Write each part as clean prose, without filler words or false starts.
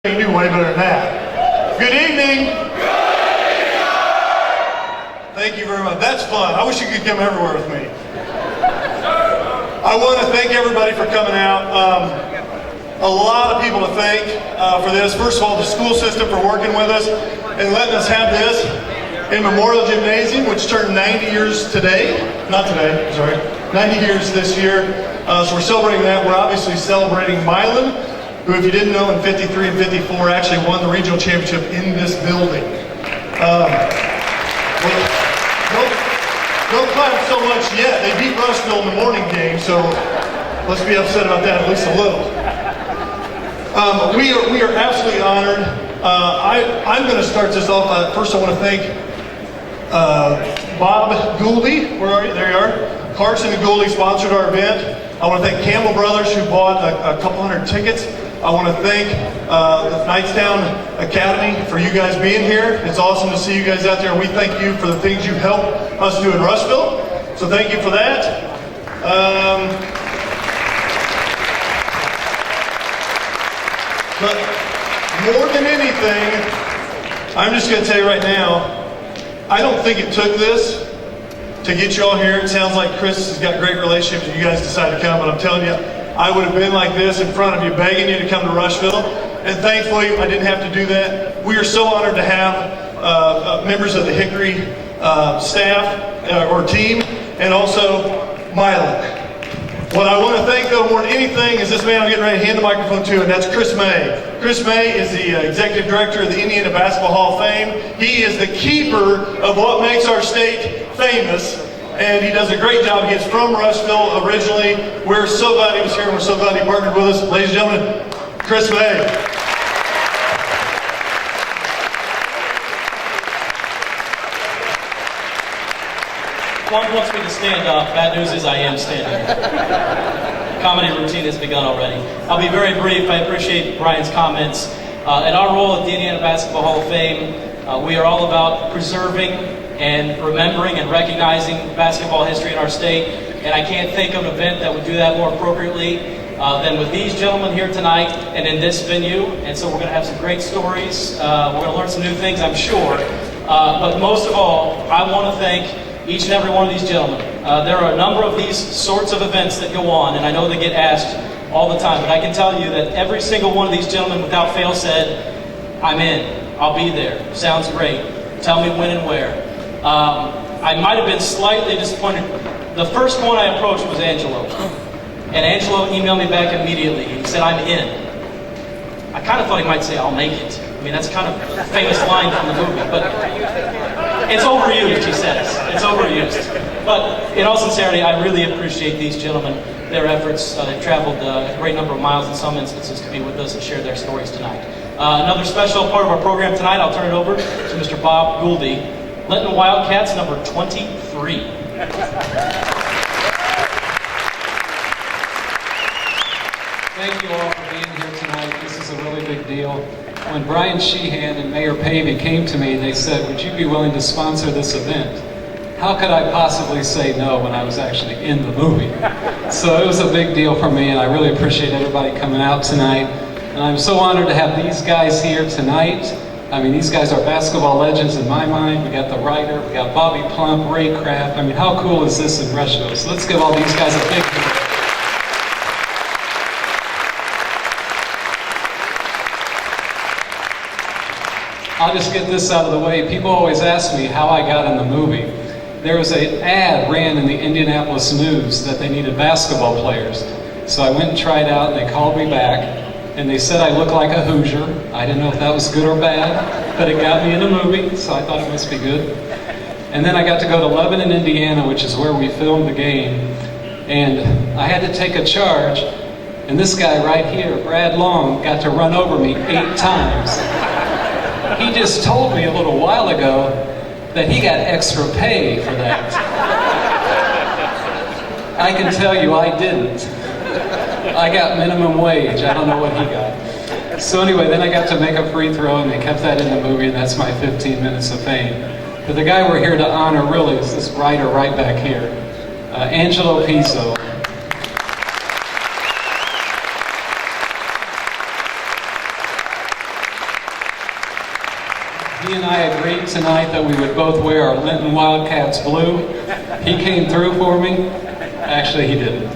You do way better than that. Good evening. Thank you very much. That's fun. I wish you could come everywhere with me. I want to thank everybody for coming out. A lot of people to thank for this. First of all, the school system for working with us and letting us have this in Memorial Gymnasium, which turned 90 years today. Not today, sorry. 90 years this year. So we're celebrating that. We're obviously celebrating Milan, who, if you didn't know, in 53 and 54 actually won the regional championship in this building. Don't clap so much yet. They beat Rushville in the morning game, so let's be upset about that at least a little. We are absolutely honored. I'm going to start this off. First, I want to thank Bob Gouldy. Where are you? There you are. Carson and Gouldy sponsored our event. I want to thank Campbell Brothers, who bought a couple hundred tickets. I want to thank the Knightstown Academy for you guys being here. It's awesome to see you guys out there. We thank you for the things you helped us do in Rushville. So thank you for that. But more than anything, I'm just going to tell you right now, I don't think it took this to get you all here. It sounds like Chris has got great relationships and you guys decided to come, but I'm telling you, I would have been like this in front of you, begging you to come to Rushville, and thankfully I didn't have to do that. We are so honored to have members of the Hickory staff or team, and also Milan. What I want to thank, though, more than anything is this man I'm getting ready to hand the microphone to, and that's Chris May. Chris May is the executive director of the Indiana Basketball Hall of Fame. He is the keeper of what makes our state famous. And he does a great job. He's from Rushville originally. We're so glad he was here, and we're so glad he partnered with us. Ladies and gentlemen, Chris May. Plum wants me to stand up. Bad news is I am standing. Comedy routine has begun already. I'll be very brief. I appreciate Brian's comments. In our role at the Indiana Basketball Hall of Fame, we are all about preserving and remembering and recognizing basketball history in our state. And I can't think of an event that would do that more appropriately than with these gentlemen here tonight and in this venue. And so we're going to have some great stories. We're going to learn some new things, I'm sure. But most of all, I want to thank each and every one of these gentlemen. There are a number of these sorts of events that go on, and I know they get asked all the time, but I can tell you that every single one of these gentlemen without fail said, I'm in, I'll be there, sounds great, tell me when and where. I might have been slightly disappointed. The first one I approached was Angelo. And Angelo emailed me back immediately. He said, I'm in. I kind of thought he might say, I'll make it. I mean, that's kind of a famous line from the movie. But it's overused, he says. It's overused. But in all sincerity, I really appreciate these gentlemen, their efforts. They've traveled a great number of miles in some instances to be with us and share their stories tonight. Another special part of our program tonight, I'll turn it over to Mr. Bob Gouldy. Linton Wildcats, number 23. Thank you all for being here tonight. This is a really big deal. When Brian Sheehan and Mayor Pavey came to me, they said, would you be willing to sponsor this event? How could I possibly say no when I was actually in the movie? So it was a big deal for me, and I really appreciate everybody coming out tonight. And I'm so honored to have these guys here tonight. I mean, these guys are basketball legends in my mind. We got the writer, we got Bobby Plum, Ray Kraft. I mean, how cool is this in Rushville? So let's give all these guys a big hand. I'll just get this out of the way. People always ask me how I got in the movie. There was an ad ran in the Indianapolis News that they needed basketball players. So I went and tried out, and they called me back. And they said I look like a Hoosier. I didn't know if that was good or bad, but it got me in the movie, so I thought it must be good. And then I got to go to Lebanon, Indiana, which is where we filmed the game. And I had to take a charge, and this guy right here, Brad Long, got to run over me 8 times. He just told me a little while ago that he got extra pay for that. I can tell you I didn't. I got minimum wage. I don't know what he got. So anyway, then I got to make a free throw, and they kept that in the movie, and that's my 15 minutes of fame. But the guy we're here to honor really is this writer right back here, Angelo Pizzo. he and I agreed tonight that we would both wear our Linton Wildcats blue. He came through for me. Actually, he didn't.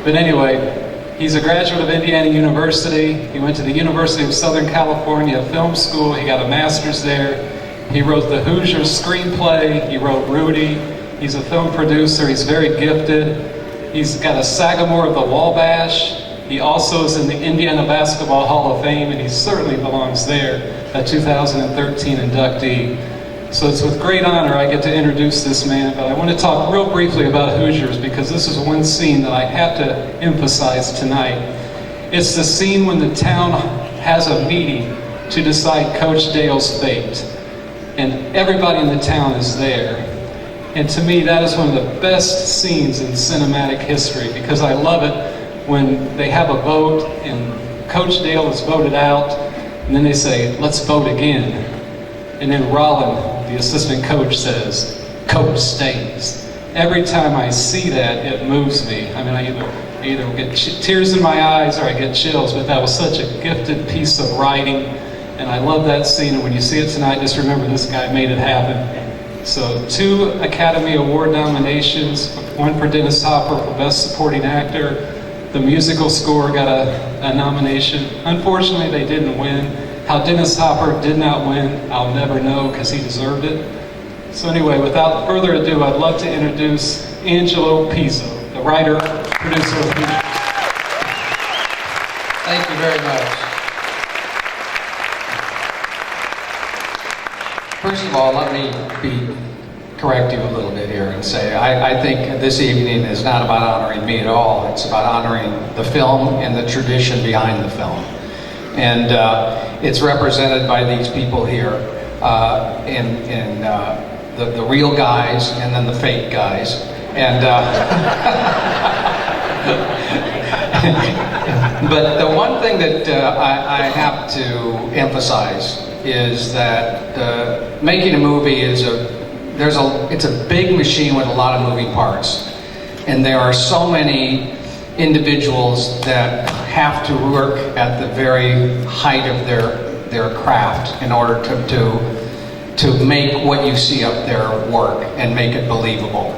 But anyway, he's a graduate of Indiana University. He went to the University of Southern California Film School. He got a master's there. He wrote the Hoosiers screenplay. He wrote Rudy. He's a film producer. He's very gifted. He's got a Sagamore of the Wabash. He also is in the Indiana Basketball Hall of Fame, and he certainly belongs there, a 2013 inductee. So it's with great honor I get to introduce this man, but I want to talk real briefly about Hoosiers because this is one scene that I have to emphasize tonight. It's the scene when the town has a meeting to decide Coach Dale's fate, and everybody in the town is there. And to me, that is one of the best scenes in cinematic history because I love it when they have a vote and Coach Dale is voted out, and then they say, let's vote again. And then Rollin, the assistant coach, says, Coach stays. Every time I see that, it moves me. I mean, I either get tears in my eyes or I get chills, but that was such a gifted piece of writing, and I love that scene. And when you see it tonight, just remember this guy made it happen. So 2 Academy Award nominations, one for Dennis Hopper for Best Supporting Actor. The musical score got a nomination. Unfortunately, they didn't win. How Dennis Hopper did not win, I'll never know because he deserved it. So anyway, without further ado, I'd love to introduce Angelo Pizzo, the writer, producer of Hoosiers. Thank you very much. First of all, let me correct you a little bit here and say I think this evening is not about honoring me at all. It's about honoring the film and the tradition behind the film. And it's represented by these people here, in the real guys and then the fake guys. And but the one thing that I have to emphasize is that making a movie is it's a big machine with a lot of moving parts, and there are so many individuals that have to work at the very height of their craft in order to make what you see up there work and make it believable.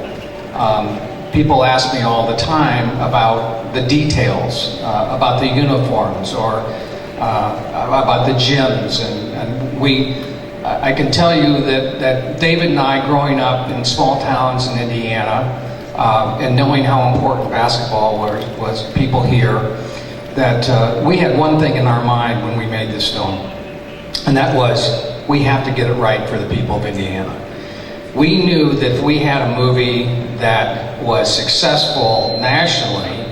People ask me all the time about the details, about the uniforms, or about the gyms, and I can tell you that David and I, growing up in small towns in Indiana, and knowing how important basketball was people here, that we had one thing in our mind when we made this film, and that was we have to get it right for the people of Indiana. We knew that if we had a movie that was successful nationally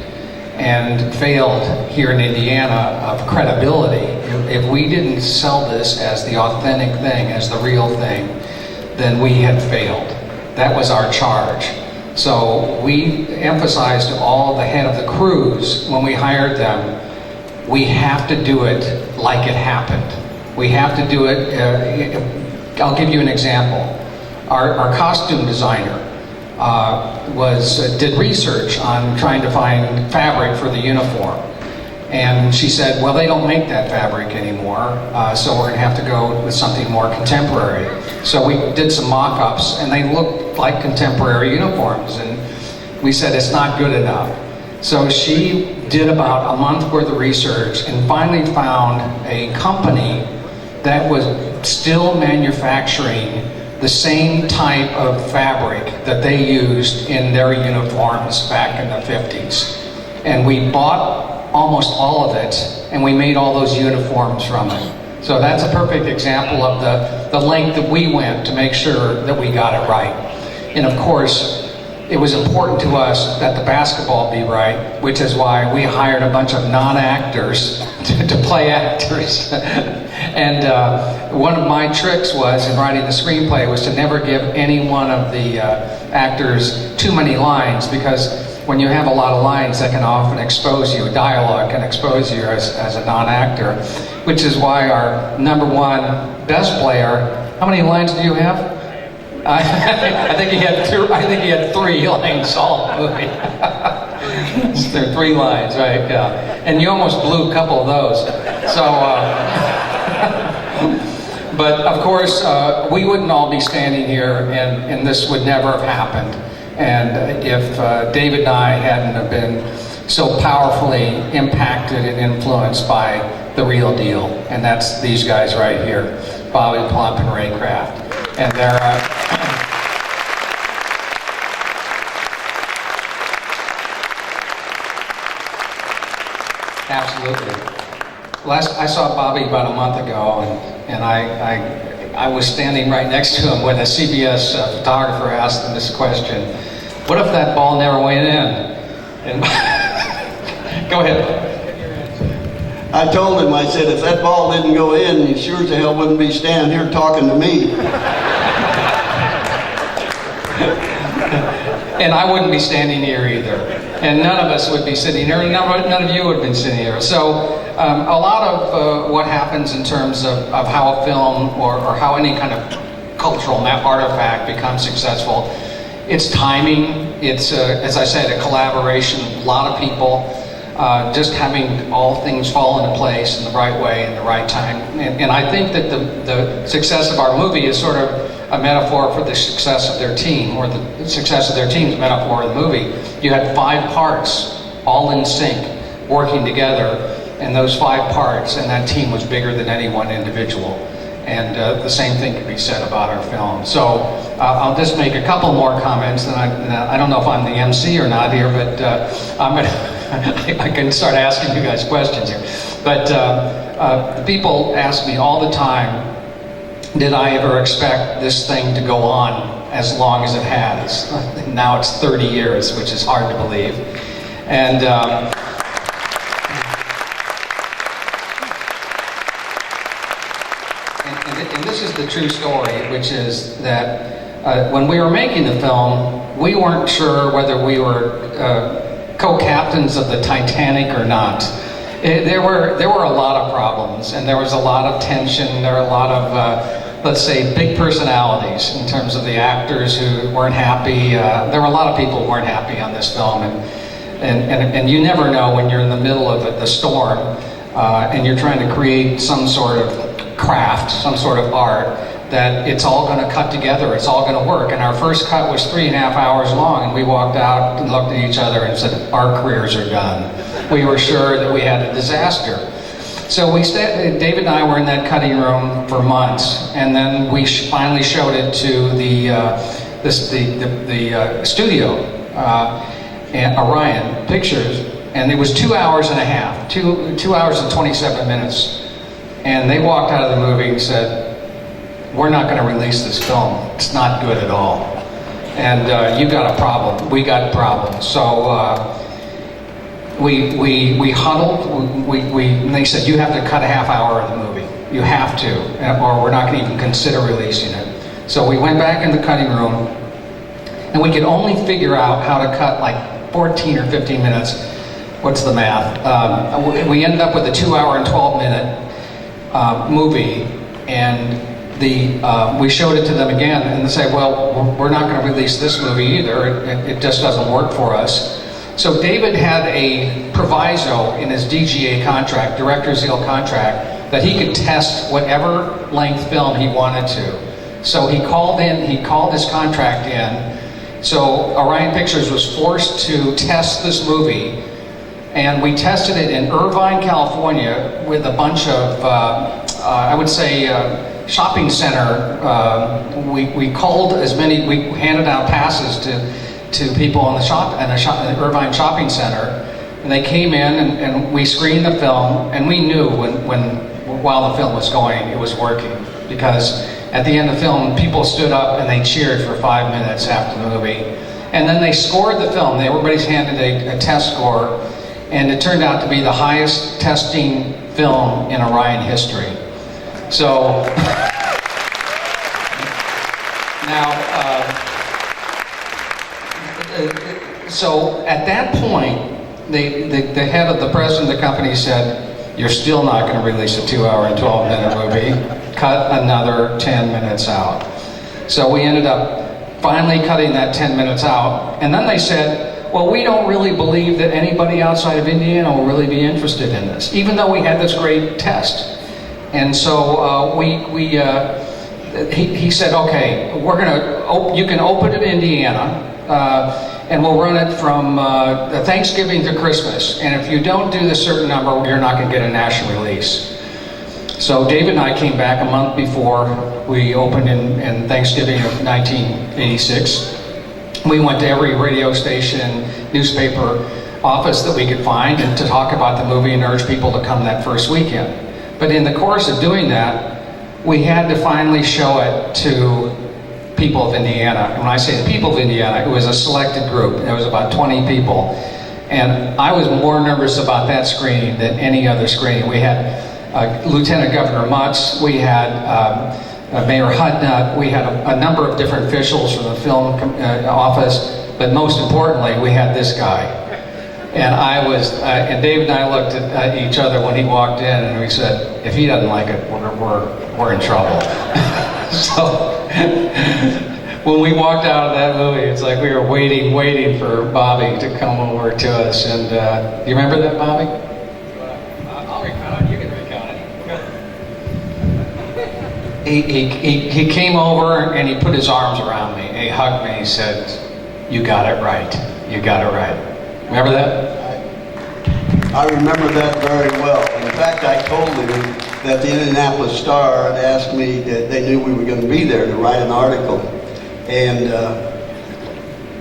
and failed here in Indiana of credibility, if we didn't sell this as the authentic thing, as the real thing, then we had failed. That was our charge. So we emphasized to all the head of the crews when we hired them, we have to do it like it happened. We have to do it, I'll give you an example. Our costume designer did research on trying to find fabric for the uniform. And she said, well, they don't make that fabric anymore, so we're going to have to go with something more contemporary. So we did some mock-ups, and they looked like contemporary uniforms, and we said it's not good enough. So she did about a month worth of research and finally found a company that was still manufacturing the same type of fabric that they used in their uniforms back in the 50s. And we bought almost all of it, and we made all those uniforms from it. So that's a perfect example of the length that we went to make sure that we got it right. And of course, it was important to us that the basketball be right, which is why we hired a bunch of non-actors to play actors. And one of my tricks was, in writing the screenplay, was to never give any one of the actors too many lines, because when you have a lot of lines, that can often expose you, dialogue can expose you as a non-actor, which is why our #1 best player, how many lines do you have? I think he had 3 lines all movie. There are 3 lines, right? Yeah. And you almost blew a couple of those. So, But of course, we wouldn't all be standing here, and this would never have happened. And if David and I hadn't have been so powerfully impacted and influenced by the real deal, and that's these guys right here, Bobby Plum and Ray Kraft. And they're absolutely. I saw Bobby about a month ago, and I was standing right next to him when a CBS photographer asked him this question: "What if that ball never went in?" And go ahead. I told him, I said, if that ball didn't go in, you sure as hell wouldn't be standing here talking to me. And I wouldn't be standing here either. And none of us would be sitting here, and none of you would have been sitting here. So a lot of what happens in terms of how a film or how any kind of cultural artifact becomes successful, it's timing, it's, as I said, a collaboration, a lot of people, just having all things fall into place in the right way, in the right time. And I think that the success of our movie is sort of a metaphor for the success of their team, or the success of their team's a metaphor of the movie. You had 5 parts, all in sync, working together, and those 5 parts, and that team was bigger than any one individual. And the same thing can be said about our film. So I'll just make a couple more comments, and I don't know if I'm the MC or not here, but I'm gonna I can start asking you guys questions here. But people ask me all the time, did I ever expect this thing to go on as long as it has? Now it's 30 years, which is hard to believe. And this is the true story, which is that when we were making the film, we weren't sure whether we were co-captains of the Titanic or not. There were a lot of problems, and there was a lot of tension. There were a lot of, let's say, big personalities in terms of the actors who weren't happy. There were a lot of people who weren't happy on this film, and you never know when you're in the middle of the storm and you're trying to create some sort of craft, some sort of art, that it's all going to cut together, it's all going to work. And our first cut was 3.5 hours long, and we walked out and looked at each other and said, our careers are done. We were sure that we had a disaster. So David and I were in that cutting room for months, and then we finally showed it to the studio, Orion Pictures, and it was 2 hours and a half, 2 hours and 27 minutes. And they walked out of the movie and said, we're not going to release this film. It's not good at all. And you got a problem. We got problems. So we huddled. And they said, you have to cut a half hour of the movie. You have to, or we're not going to even consider releasing it. So we went back in the cutting room, and we could only figure out how to cut like 14 or 15 minutes. What's the math? We ended up with a 2 hour and 12 minute movie, and we showed it to them again, and they said, well, we're not going to release this movie either. It just doesn't work for us. So David had a proviso in his DGA contract, Director's Deal contract, that he could test whatever length film he wanted to. So he called his contract in. So Orion Pictures was forced to test this movie, and we tested it in Irvine, California, with a bunch of, I would say, shopping center. We called as many, we handed out passes to people in the Irvine shopping center, and they came in and we screened the film, and we knew while the film was going, it was working, because at the end of the film, people stood up and they cheered for 5 minutes after the movie, and then they scored the film. Everybody's handed a test score, and it turned out to be the highest testing film in Orion history. So now, so at that point, the head of the president of the company said, "You're still not going to release a 2 hour and 12 minute movie. Cut another 10 minutes out." So we ended up finally cutting that 10 minutes out, and then they said, "Well, we don't really believe that anybody outside of Indiana will really be interested in this, even though we had this great test." And so he said, okay, you can open in Indiana, and we'll run it from Thanksgiving to Christmas. And if you don't do the certain number, you're not going to get a national release. So David and I came back a month before we opened in Thanksgiving of 1986. We went to every radio station, newspaper office that we could find and to talk about the movie and urge people to come that first weekend. But in the course of doing that, we had to finally show it to people of Indiana. And when I say the people of Indiana, it was a selected group. There was about 20 people. And I was more nervous about that screening than any other screening. We had Lieutenant Governor Mutz, we had Mayor Hudnut, we had a number of different officials from the film office, but most importantly, we had this guy. And and David and I looked at each other when he walked in, and we said, if he doesn't like it, we're in trouble. So when we walked out of that movie, it's like we were waiting for Bobby to come over to us. And you remember that, Bobby? I'll recount it. You can recount it. He came over and he put his arms around me. He hugged me. He said, "You got it right. You got it right." Remember that? I remember that very well. In fact, I told him that the Indianapolis Star had asked me that they knew we were going to be there to write an article. And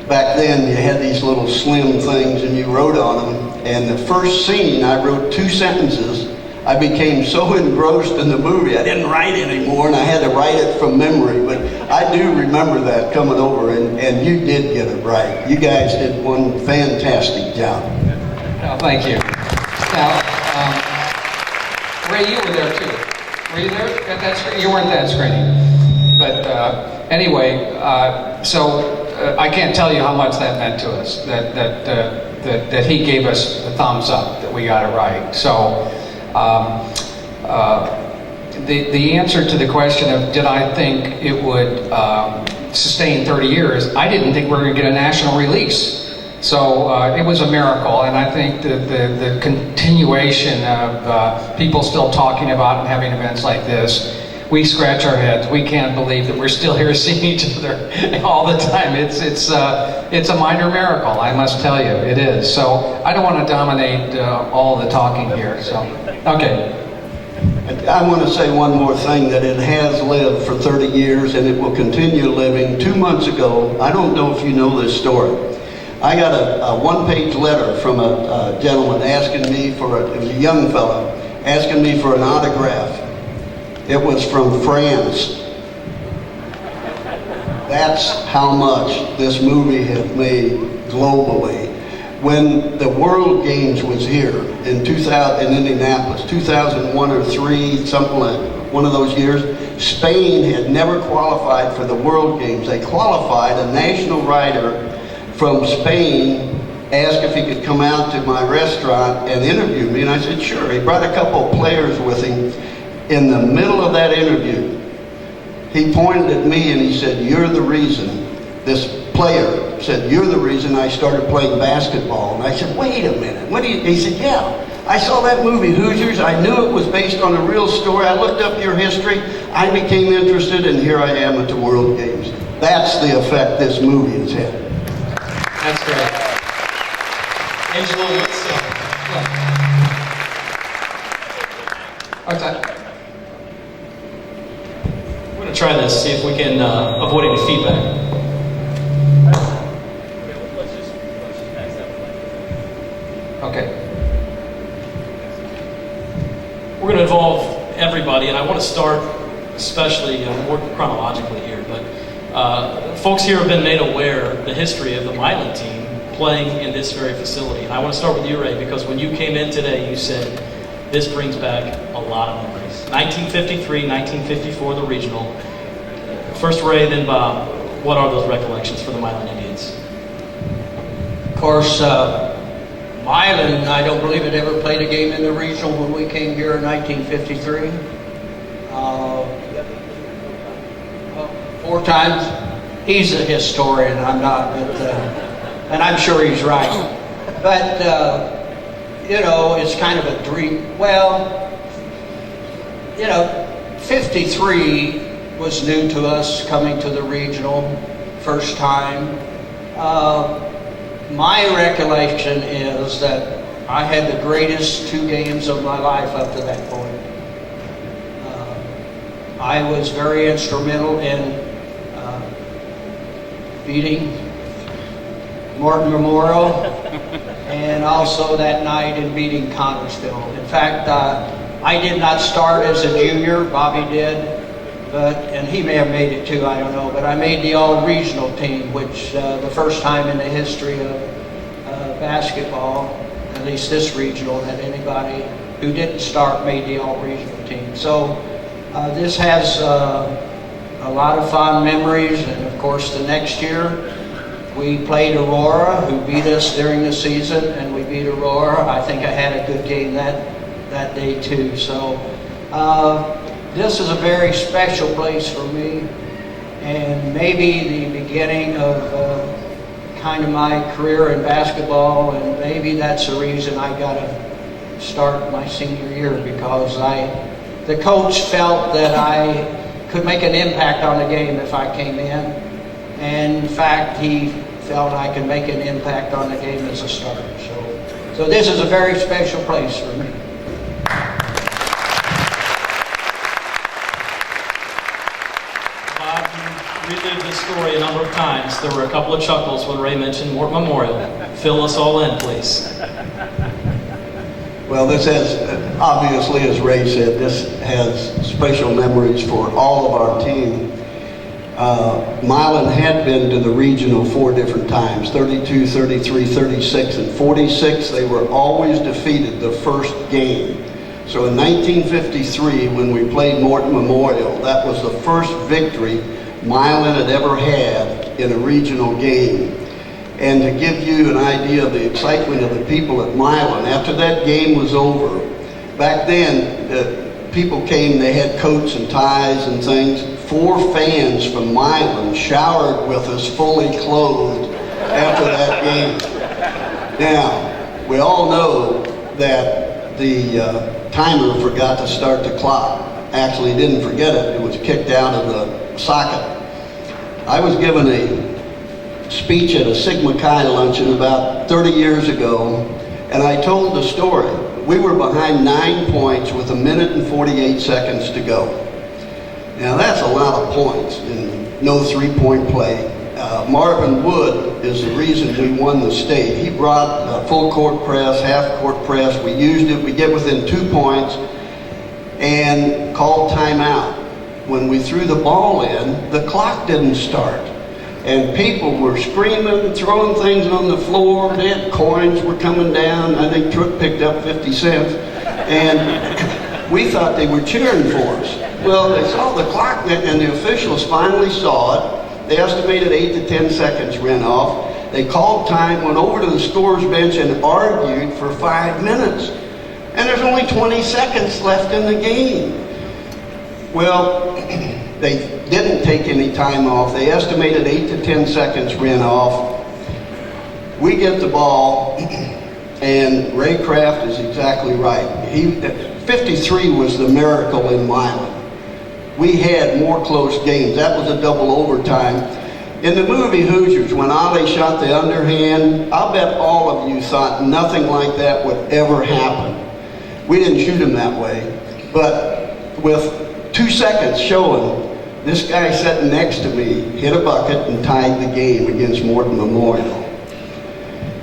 back then, you had these little slim things and you wrote on them. And the first scene, I wrote 2 sentences. I became so engrossed in the movie, I didn't write anymore, and I had to write it from memory. But I do remember that coming over, and you did get it right. You guys did one fantastic job. Oh, thank you. Now, Ray, you were there too. Were you there at that screening? You weren't that screening. But anyway, so I can't tell you how much that meant to us, that he gave us the thumbs up, that we got it right. So the answer to the question of did I think it would sustain 30 years, I didn't think we were going to get a national release. So it was a miracle, and I think the continuation of people still talking about and having events like this, we scratch our heads. We can't believe that we're still here seeing each other all the time. It's a minor miracle, I must tell you. It is. So I don't want to dominate all the talking here. So okay. I want to say one more thing, that it has lived for 30 years and it will continue living. 2 months ago, I don't know if you know this story, I got a one-page letter from a gentleman asking me it was a young fellow, asking me for an autograph. It was from France. That's how much this movie has made globally. When the World Games was here in Indianapolis, 2001 or 3, something like one of those years, Spain had never qualified for the World Games. They qualified. A national writer from Spain asked if he could come out to my restaurant and interview me, and I said, sure. He brought a couple of players with him. In the middle of that interview, he pointed at me and he said, you're the reason, this player said, you're the reason I started playing basketball. And I said, wait a minute, what do you, he said, yeah, I saw that movie, Hoosiers. I knew it was based on a real story. I looked up your history. I became interested, and here I am at the World Games. That's the effect this movie has had. That's great. Angela, let's What's that? we're going to try this, see if we can avoid any feedback. Okay. We're going to involve everybody, and I want to start especially more chronologically here, but folks here have been made aware of the history of the Milan team playing in this very facility. And I want to start with you, Ray, because when you came in today, you said this brings back a lot of memories. 1953, 1954, the regional. First Ray, then Bob, what are those recollections for the Milan Indians? Of course, Milan, I don't believe it ever played a game in the regional when we came here in 1953. 4 times. He's a historian, I'm not, but, and I'm sure he's right. But, you know, it's kind of a dream. Well, you know, 53 was new to us coming to the regional first time. My recollection is that I had the greatest 2 games of my life up to that point. I was very instrumental in beating Morton Memorial and also that night in beating Connersville. In fact, I did not start as a junior, Bobby did, and he may have made it too, I don't know, but I made the all-regional team, which the first time in the history of basketball, at least this regional, that anybody who didn't start made the all-regional team. So this has a lot of fond memories, and of course the next year we played Aurora, who beat us during the season, and we beat Aurora. I think I had a good game that day too. So this is a very special place for me, and maybe the beginning of kind of my career in basketball, and maybe that's the reason I got to start my senior year, because the coach felt that I could make an impact on the game if I came in, and in fact he felt I could make an impact on the game as a starter. So this is a very special place for me. Bob, you relived this story a number of times. There were a couple of chuckles when Ray mentioned Mort Memorial. Fill us all in, please. Well, this has, obviously, as Ray said, this has special memories for all of our team. Milan had been to the regional 4 different times, 32, 33, 36, and 46. They were always defeated the first game. So in 1953, when we played Morton Memorial, that was the first victory Milan had ever had in a regional game. And to give you an idea of the excitement of the people at Milan, after that game was over, back then, people came, they had coats and ties and things. 4 fans from Milan showered with us fully clothed after that game. Now, we all know that the timer forgot to start the clock. Actually, he didn't forget it. It was kicked out of the socket. I was given a speech at a Sigma Chi luncheon about 30 years ago, and I told the story. We were behind 9 points with 1 minute and 48 seconds to go. Now that's a lot of points and no 3-point play. Marvin Wood is the reason we won the state. He brought full court press, half court press. We used it. We get within 2 points and called timeout. When we threw the ball in, the clock didn't start. And people were screaming, throwing things on the floor. They had coins were coming down. I think Trook picked up 50 cents. And we thought they were cheering for us. Well, they saw the clock, and the officials finally saw it. They estimated 8 to 10 seconds ran off. They called time, went over to the scorer's bench, and argued for 5 minutes. And there's only 20 seconds left in the game. Well, they didn't take any time off. They estimated 8 to 10 seconds ran off. We get the ball, and Ray Kraft is exactly right. 53 was the miracle in Milan. We had more close games. That was a double overtime. In the movie Hoosiers, when Ali shot the underhand, I'll bet all of you thought nothing like that would ever happen. We didn't shoot him that way, but with 2 seconds showing, this guy sitting next to me hit a bucket and tied the game against Morton Memorial.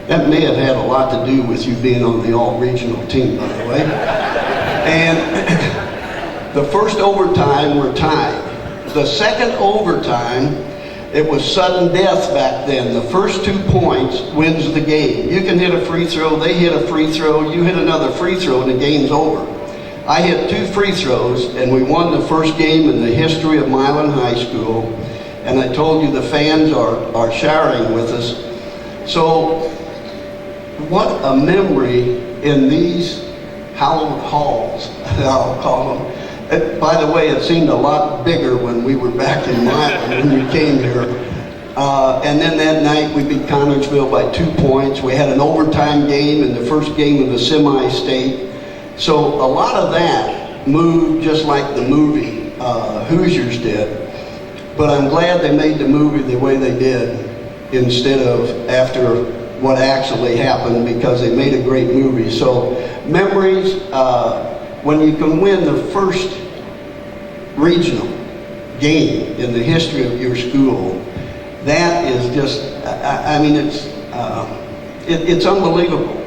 That may have had a lot to do with you being on the all-regional team, by the way. And the first overtime, we're tied. The second overtime, it was sudden death back then. The first 2 points wins the game. You can hit a free throw, they hit a free throw, you hit another free throw, and the game's over. I hit 2 free throws, and we won the first game in the history of Milan High School. And I told you the fans are showering with us. So, what a memory in these hallowed halls, I'll call them. By the way, it seemed a lot bigger when we were back in Milan when we came here. And then that night we beat Connersville by 2 points. We had an overtime game in the first game of the semi-state. So a lot of that move just like the movie Hoosiers did. But I'm glad they made the movie the way they did instead of after what actually happened, because they made a great movie. So memories, when you can win the first regional game in the history of your school, that is just, I mean, it's unbelievable.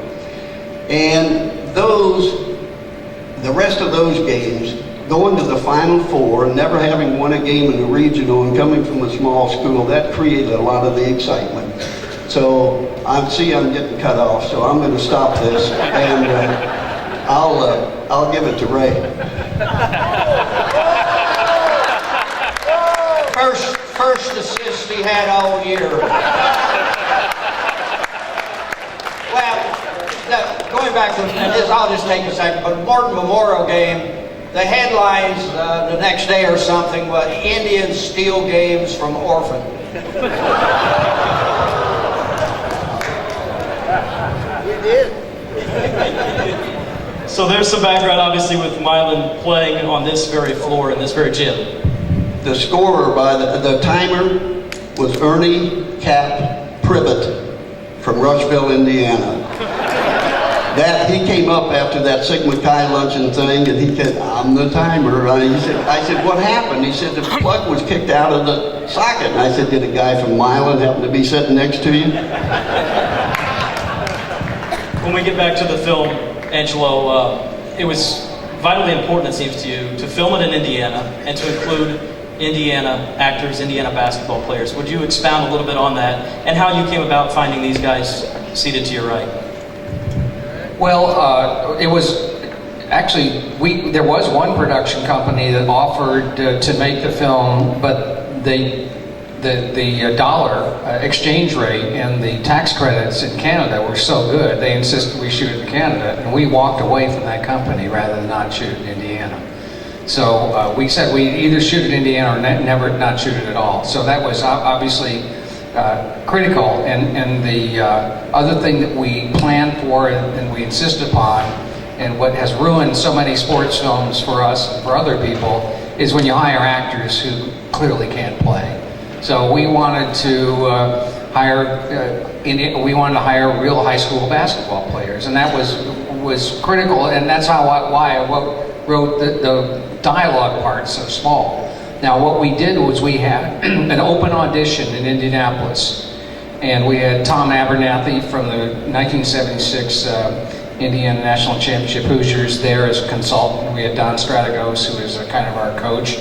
And the rest of those games, going to the Final Four, never having won a game in the regional and coming from a small school, that created a lot of the excitement. So I'm getting cut off, so I'm going to stop this, and I'll give it to Ray. First assist he had all year. Well, going back to this, I'll just take a second, but Martin Memorial game, the headlines the next day or something, but Indians steal games from orphan. You did. So there's some background, obviously, with Milan playing on this very floor in this very gym. The scorer by the timer was Ernie Cap Privet from Rushville, Indiana. He came up after that Sigma Chi luncheon thing, and he said, "I'm the timer." I said, "What happened?" He said, "The plug was kicked out of the socket." And I said, "Did a guy from Milan happen to be sitting next to you?" When we get back to the film, Angelo, it was vitally important, it seems to you, to film it in Indiana and to include Indiana actors, Indiana basketball players. Would you expound a little bit on that and how you came about finding these guys seated to your right? Well, it was actually, there was one production company that offered to make the film, but the dollar exchange rate and the tax credits in Canada were so good, they insisted we shoot it in Canada, and we walked away from that company rather than not shoot it in Indiana. So we said we'd either shoot it in Indiana or never not shoot it at all. So that was obviously critical, and the other thing that we planned for and we insisted upon, and what has ruined so many sports films for us and for other people, is when you hire actors who clearly can't play. So we wanted to hire real high school basketball players, and that was critical, and that's why I wrote the dialogue part so small. Now what we did was we had an open audition in Indianapolis, and we had Tom Abernathy from the 1976 Indiana National Championship Hoosiers there as a consultant. We had Don Strategos, who is kind of our coach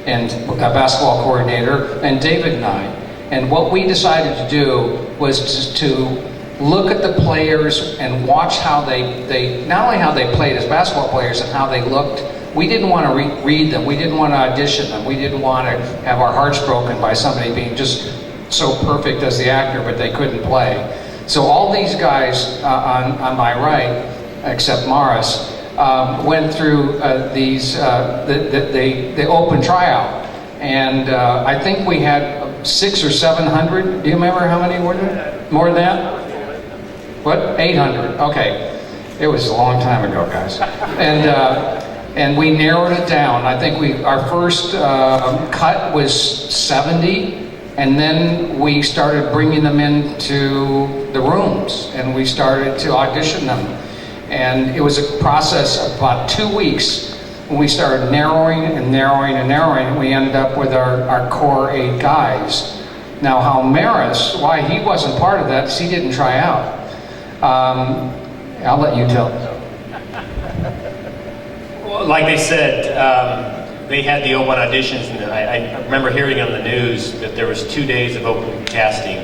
and a basketball coordinator, and David and I. And what we decided to do was to look at the players and watch how they not only how they played as basketball players and how they looked. We didn't want to read them. We didn't want to audition them. We didn't want to have our hearts broken by somebody being just so perfect as the actor, but they couldn't play. So all these guys on my right, except Morris, went through the open tryout. And I think we had 600 or 700. Do you remember how many were there? More than that? What? 800. Okay. It was a long time ago, guys. And we narrowed it down. I think our first cut was 70, and then we started bringing them into the rooms, and we started to audition them. And it was a process of about 2 weeks when we started narrowing and narrowing and narrowing, and we ended up with our core 8 guys. Now, how Maris, why he wasn't part of that, is he didn't try out. I'll let you tell. Like they said, they had the open auditions, and I remember hearing on the news that there was 2 days of open casting,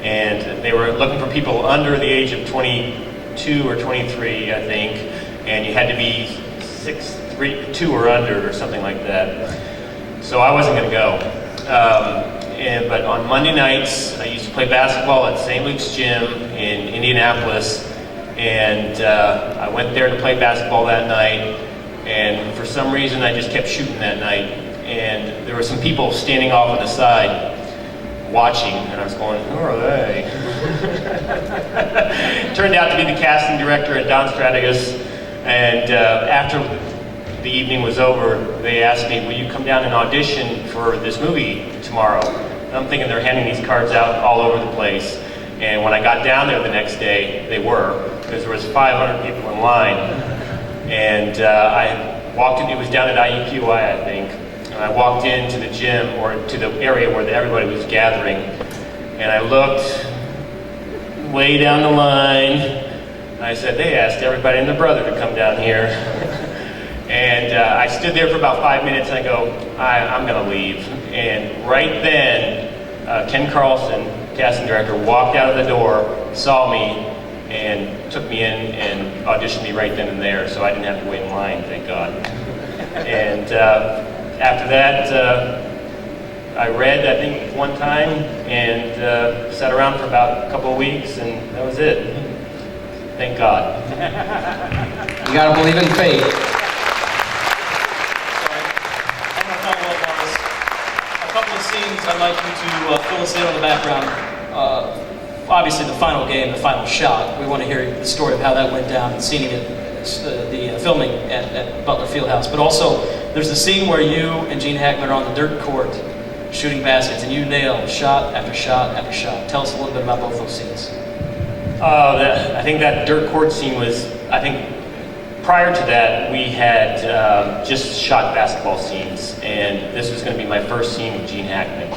and they were looking for people under the age of 22 or 23, I think, and you had to be 6'2" or under or something like that. So I wasn't going to go. But on Monday nights, I used to play basketball at St. Luke's Gym in Indianapolis, and I went there to play basketball that night. And for some reason, I just kept shooting that night. And there were some people standing off on the side watching, and I was going, who are they? Turned out to be the casting director at Don Strategos. And after the evening was over, they asked me, will you come down and audition for this movie tomorrow? And I'm thinking they're handing these cards out all over the place. And when I got down there the next day, they were, because there was 500 people in line. And I walked in, it was down at IUPUI, I think. And I walked into the gym, or to the area where everybody was gathering. And I looked way down the line. I said, they asked everybody and their brother to come down here. And I stood there for about 5 minutes and I go, I'm gonna leave. And right then, Ken Carlson, casting director, walked out of the door, saw me, and took me in and auditioned me right then and there, so I didn't have to wait in line, thank God. And after that, I read, I think, one time, and sat around for about a couple of weeks, and that was it. Thank God. You gotta believe in fate. I'm going to follow up on this. A couple of scenes I'd like you to fill us in on the background. Obviously, the final game, the final shot. We want to hear the story of how that went down and seeing it, the filming at Butler Fieldhouse. But also, there's the scene where you and Gene Hackman are on the dirt court shooting baskets, and you nail shot after shot after shot. Tell us a little bit about both those scenes. I think that dirt court scene was, I think, prior to that, we had just shot basketball scenes, and this was going to be my first scene with Gene Hackman.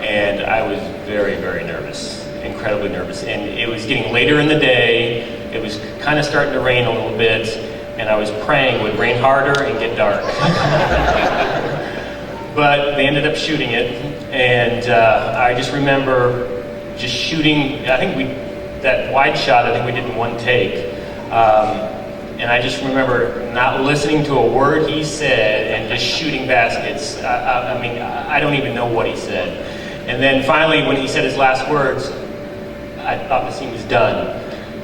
And I was very, very nervous, incredibly nervous. And it was getting later in the day, it was kind of starting to rain a little bit, and I was praying it would rain harder and get dark. But they ended up shooting it, and I just remember just shooting, I think that wide shot, I think we did in one take. And I just remember not listening to a word he said and just shooting baskets. I mean, I don't even know what he said. And then finally, when he said his last words, I thought the scene was done.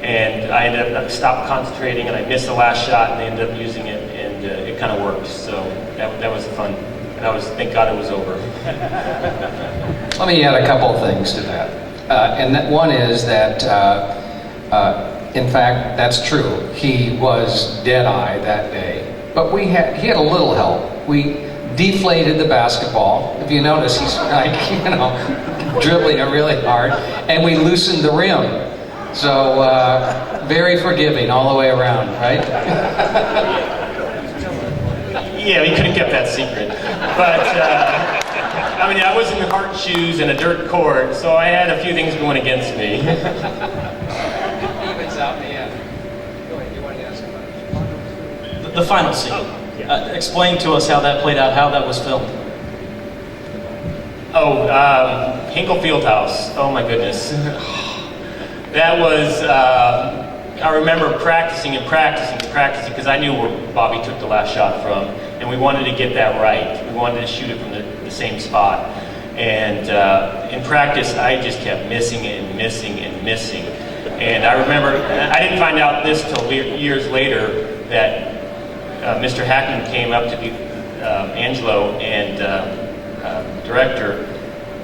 And I ended up stopped concentrating, and I missed the last shot, and they ended up using it, and it kind of worked. So that was fun. And thank God it was over. Let me add a couple of things to that. And that one is that, in fact, that's true. He was dead-eye that day. But he had a little help. We deflated the basketball. If you notice, he's like, dribbling it really hard. And we loosened the rim. So, very forgiving all the way around, right? Yeah, we could have kept that secret. But, I mean, I was in hard shoes and a dirt court, so I had a few things going against me. Evens out in the end. Go ahead, you want to ask about it? The final scene. Explain to us how that played out, how that was filmed. Oh, Hinkle Fieldhouse. Oh my goodness. That was, I remember practicing because I knew where Bobby took the last shot from, and we wanted to get that right. We wanted to shoot it from the same spot. And in practice, I just kept missing it and missing and missing. And I remember, I didn't find out this till years later, that Mr. Hackman came up to Angelo and director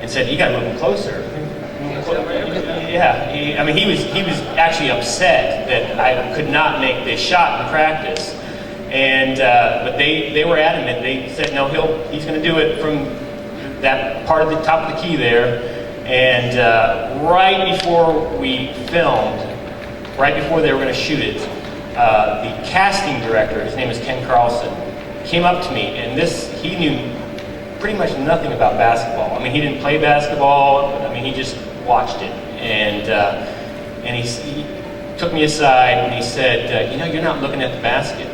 and said, "You got to move him closer." Yeah, he was actually upset that I could not make this shot in practice, and but they were adamant. They said, "No, he's going to do it from that part of the top of the key there." And right before we filmed, right before they were going to shoot it, the casting director, his name is Ken Carlson, came up to me, and he knew pretty much nothing about basketball. I mean, he didn't play basketball. I mean, he just watched it, and he took me aside and he said, "You're not looking at the basket."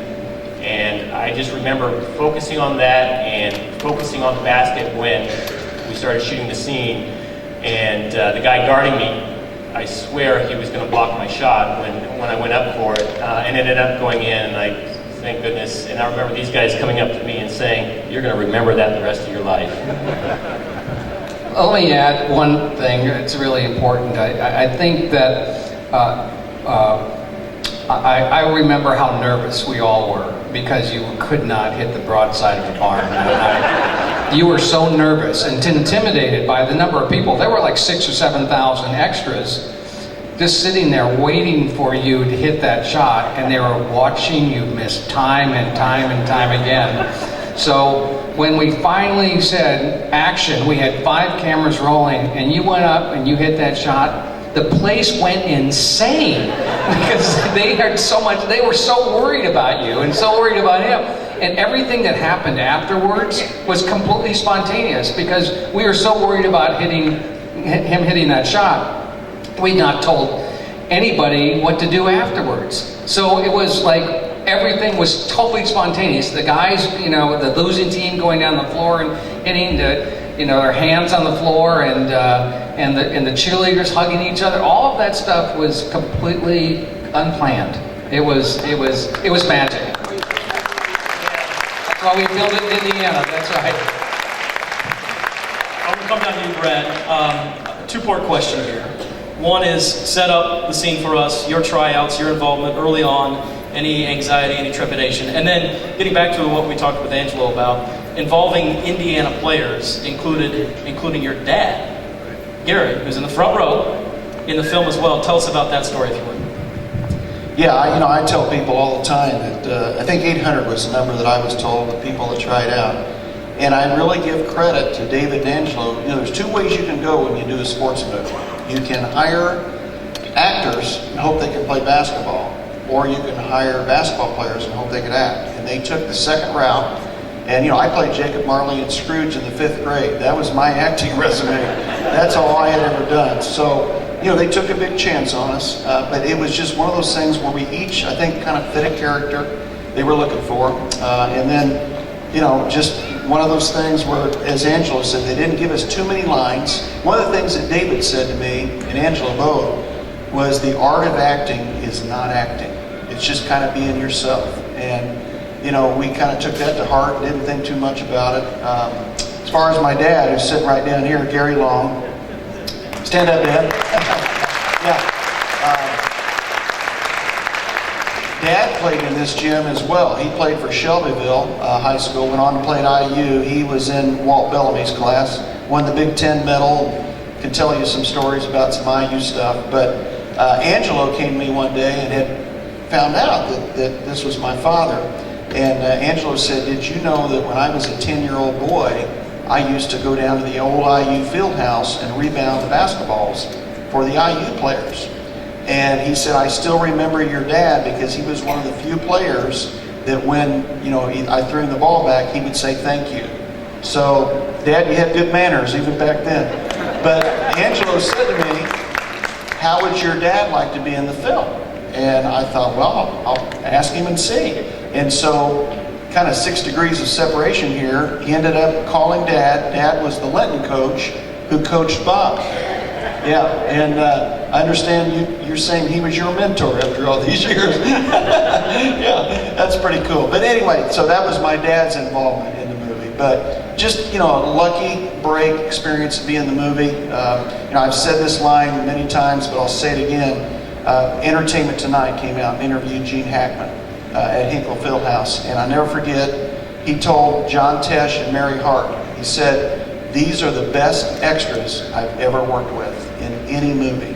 And I just remember focusing on that and focusing on the basket when we started shooting the scene. And the guy guarding me, I swear he was going to block my shot when I went up for it, and ended up going in. And thank goodness. And I remember these guys coming up to me and saying, "You're going to remember that the rest of your life." Let me add one thing. It's really important. I think that I remember how nervous we all were because you could not hit the broadside of the barn that night. You were so nervous and intimidated by the number of people. There were like 6,000 or 7,000 extras, just sitting there waiting for you to hit that shot, and they were watching you miss time and time and time again. So when we finally said action, we had 5 cameras rolling, and you went up and you hit that shot. The place went insane because they had so much. They were so worried about you and so worried about him, and everything that happened afterwards was completely spontaneous because we were so worried about him hitting that shot. We'd not told anybody what to do afterwards. So it was like everything was totally spontaneous. The guys, the losing team going down the floor and hitting their hands on the floor, and the cheerleaders hugging each other. All of that stuff was completely unplanned. It was magic. That's why we filmed it in Indiana. That's right. I'm going to come down to you, Brad. Two-part question here. One is set up the scene for us, your tryouts, your involvement early on, any anxiety, any trepidation. And then getting back to what we talked with Angelo about, involving Indiana players, including your dad, Gary, who's in the front row in the film as well. Tell us about that story, if you would. Yeah, I tell people all the time that I think 800 was the number that I was told the people that tried out. And I really give credit to David and Angelo. There's 2 ways you can go when you do a sports movie. You can hire actors and hope they can play basketball, or you can hire basketball players and hope they can act. And they took the second route. And I played Jacob Marley and Scrooge in the 5th grade. That was my acting resume. That's all I had ever done. So, they took a big chance on us. But it was just one of those things where we each, I think, kind of fit a character they were looking for. And then, just one of those things where, as Angelo said, they didn't give us too many lines. One of the things that David said to me, and Angelo both, was the art of acting is not acting. It's just kind of being yourself. And we kind of took that to heart, didn't think too much about it. As far as my dad, who's sitting right down here, Gary Long. Stand up, Dad. Yeah. Dad played in this gym as well. He played for Shelbyville High School, went on to play at IU. He was in Walt Bellamy's class, won the Big Ten medal, can tell you some stories about some IU stuff. But Angelo came to me one day and had found out that this was my father. And Angelo said, did you know that when I was a 10-year-old boy, I used to go down to the old IU field house and rebound the basketballs for the IU players? And he said, I still remember your dad because he was one of the few players that when, I threw him the ball back, he would say thank you. So, Dad, you had good manners even back then. But Angelo said to me, how would your dad like to be in the film? And I thought, well, I'll ask him and see. And so, kind of 6 degrees of separation here, he ended up calling Dad. Dad was the Linton coach who coached Bob. Yeah, and I understand you're saying he was your mentor after all these years. Yeah, that's pretty cool. But anyway, so that was my dad's involvement in the movie. But just, a lucky break experience to be in the movie. I've said this line many times, but I'll say it again. Entertainment Tonight came out and interviewed Gene Hackman at Hinkle Fieldhouse. And I never forget, he told John Tesh and Mary Hart, he said, these are the best extras I've ever worked with in any movie.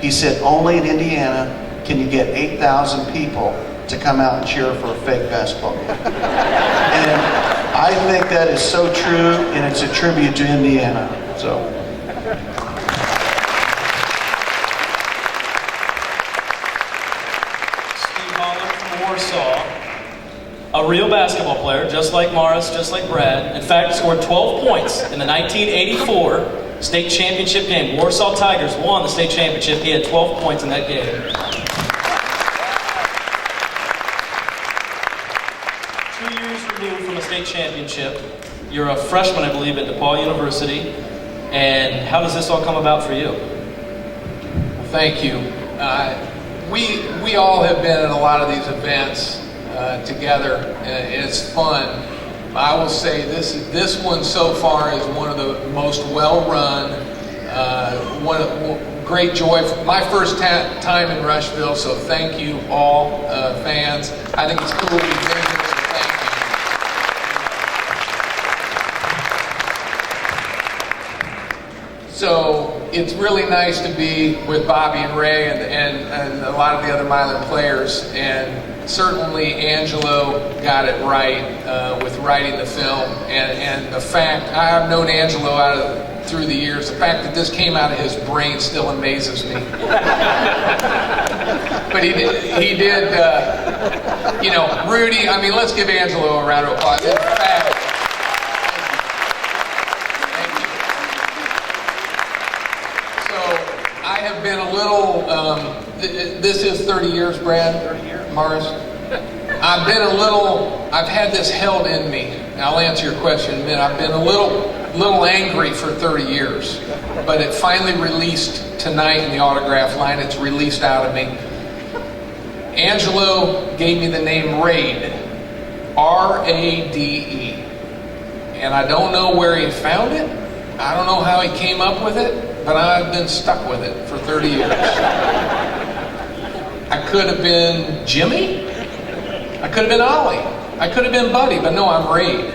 He said, only in Indiana can you get 8,000 people to come out and cheer for a fake basketball game. And I think that is so true, and it's a tribute to Indiana. So. Holler from Warsaw, a real basketball player, just like Morris, just like Brad. In fact, scored 12 points in the 1984 state championship game. Warsaw Tigers won the state championship. He had 12 points in that game. 2 years removed from a state championship. You're a freshman, I believe, at DePaul University. And how does this all come about for you? Well, thank you. We all have been at a lot of these events together, and it's fun. I will say this one so far is one of the most well-run, great joy. My first time in Rushville, so thank you all fans. I think it's cool to be visiting, so thank you. So it's really nice to be with Bobby and Ray and a lot of the other Milan players, and certainly Angelo got it right with writing the film, and the fact, I've known Angelo through the years, the fact that this came out of his brain still amazes me. But he did, you know, Rudy, I mean, let's give Angelo a round of applause. In fact, I have been a little, this is 30 years, Brad? 30 years. Morris? I've been a little, I've had this held in me. And I'll answer your question in a minute. I've been a little angry for 30 years. But it finally released tonight in the autograph line. It's released out of me. Angelo gave me the name Rade. R-A-D-E. And I don't know where he found it. I don't know how he came up with it. But I've been stuck with it for 30 years. I could have been Jimmy. I could have been Ollie. I could have been Buddy, but no, I'm Rade.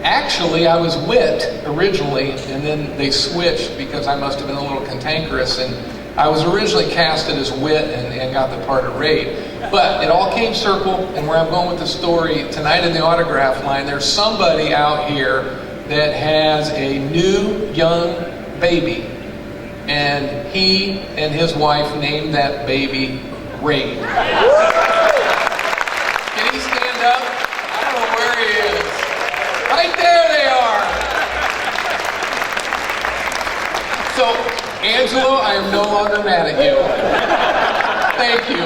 Actually, I was Wit originally, and then they switched because I must have been a little cantankerous, and I was originally casted as Wit and got the part of Rade. But it all came circle, and where I'm going with the story, tonight in the autograph line, there's somebody out here that has a new young baby. And he and his wife named that baby Rade. Can he stand up? I don't know where he is. Right there they are. So, Angelo, I am no longer mad at you. Thank you.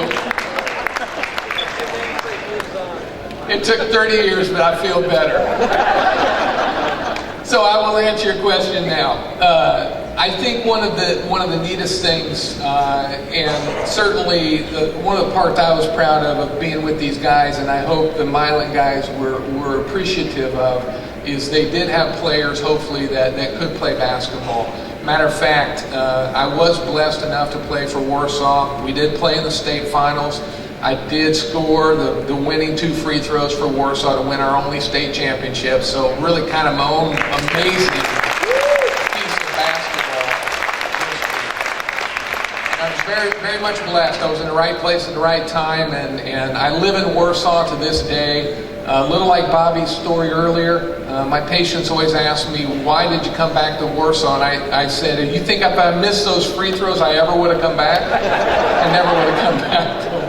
It took 30 years, but I feel better. So I will answer your question now. I think one of the neatest things, and certainly one of the parts I was proud of being with these guys, and I hope the Milan guys were appreciative of, is they did have players, hopefully, that could play basketball. Matter of fact, I was blessed enough to play for Warsaw. We did play in the state finals. I did score the winning 2 free throws for Warsaw to win our only state championship. So really kind of my own amazing piece of basketball history. I was very, very much blessed. I was in the right place at the right time, and I live in Warsaw to this day. A little like Bobby's story earlier, my patients always ask me, why did you come back to Warsaw? And I said, if you think if I missed those free throws, I ever would have come back? I never would have come back to Warsaw.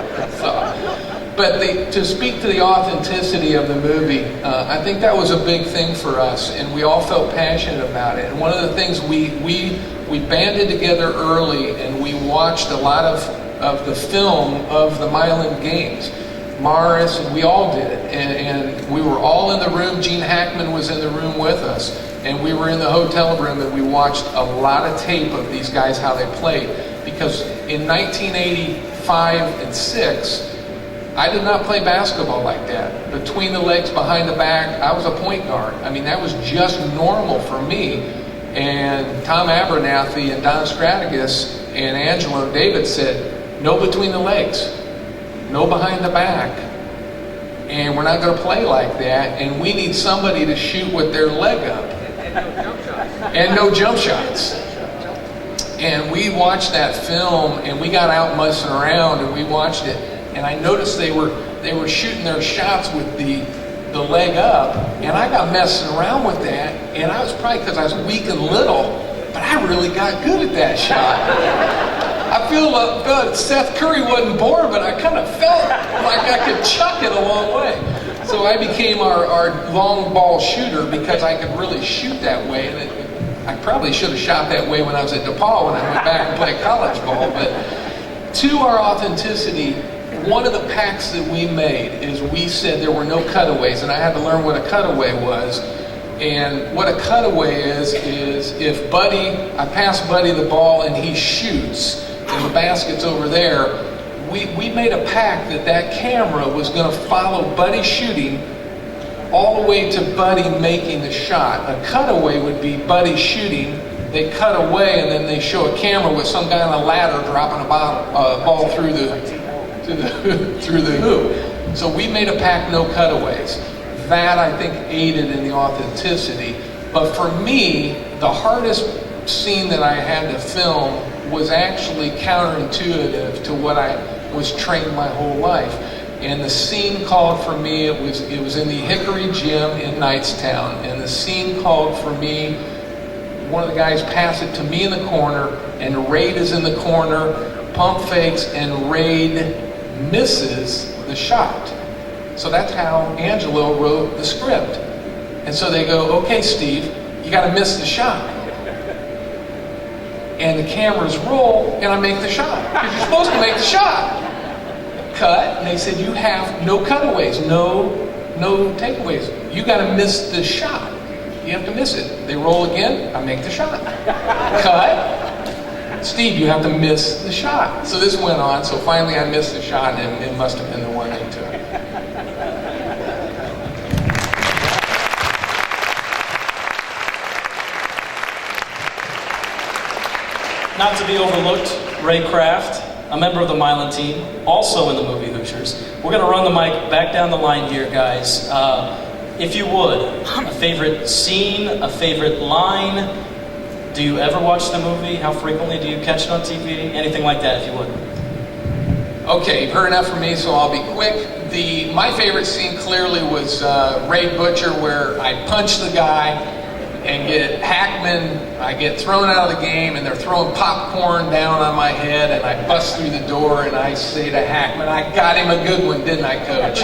But to speak to the authenticity of the movie, I think that was a big thing for us, and we all felt passionate about it. And one of the things we banded together early, and we watched a lot of the film of the Milan games. Morris, and we all did it, and we were all in the room. Gene Hackman was in the room with us, and we were in the hotel room, and we watched a lot of tape of these guys, how they played, because in 1985 and 6, I did not play basketball like that. Between the legs, behind the back, I was a point guard. I mean, that was just normal for me. And Tom Abernathy and Don Strategas and Angelo and David said, no between the legs, no behind the back, and we're not going to play like that, and we need somebody to shoot with their leg up. And no jump shots. And we watched that film, and we got out messing around, and we watched it, and I noticed they were shooting their shots with the leg up, and I got messing around with that, and I was probably because I was weak and little, but I really got good at that shot. I feel like Seth Curry wasn't born, but I kind of felt like I could chuck it a long way. So I became our long ball shooter because I could really shoot that way. And I probably should have shot that way when I was at DePaul when I went back and played college ball. But to our authenticity, one of the pacts that we made is we said there were no cutaways, and I had to learn what a cutaway was. And what a cutaway is if I pass Buddy the ball and he shoots, and the basket's over there, we made a pact that camera was going to follow Buddy shooting all the way to Buddy making the shot. A cutaway would be Buddy shooting, they cut away, and then they show a camera with some guy on a ladder dropping a ball through the hoop. So we made a pact, no cutaways. That, I think, aided in the authenticity. But for me, the hardest scene that I had to film was actually counterintuitive to what I was trained my whole life. And the scene called for me, it was in the Hickory gym in Knightstown, and the scene called for me, one of the guys passed it to me in the corner, and Rade is in the corner, pump fakes, and Rade misses the shot. So that's how Angelo wrote the script. And so they go, okay, Steve, you got to miss the shot. And the cameras roll, and I make the shot. Because you're supposed to make the shot. Cut, and they said, you have no cutaways, no takeaways. You got to miss the shot. You have to miss it. They roll again, I make the shot. Cut. Steve, you have to miss the shot. So this went on, so finally I missed the shot, and it must have been the one they took. Not to be overlooked, Ray Kraft, a member of the Milan team, also in the movie Hoosiers. We're going to run the mic back down the line here, guys. If you would, a favorite scene, a favorite line. Do you ever watch the movie? How frequently do you catch it on TV? Anything like that, if you would. Okay, you've heard enough from me, so I'll be quick. My favorite scene clearly was Ray Butcher, where I punch the guy and get Hackman, I get thrown out of the game, and they're throwing popcorn down on my head, and I bust through the door, and I say to Hackman, I got him a good one, didn't I, Coach?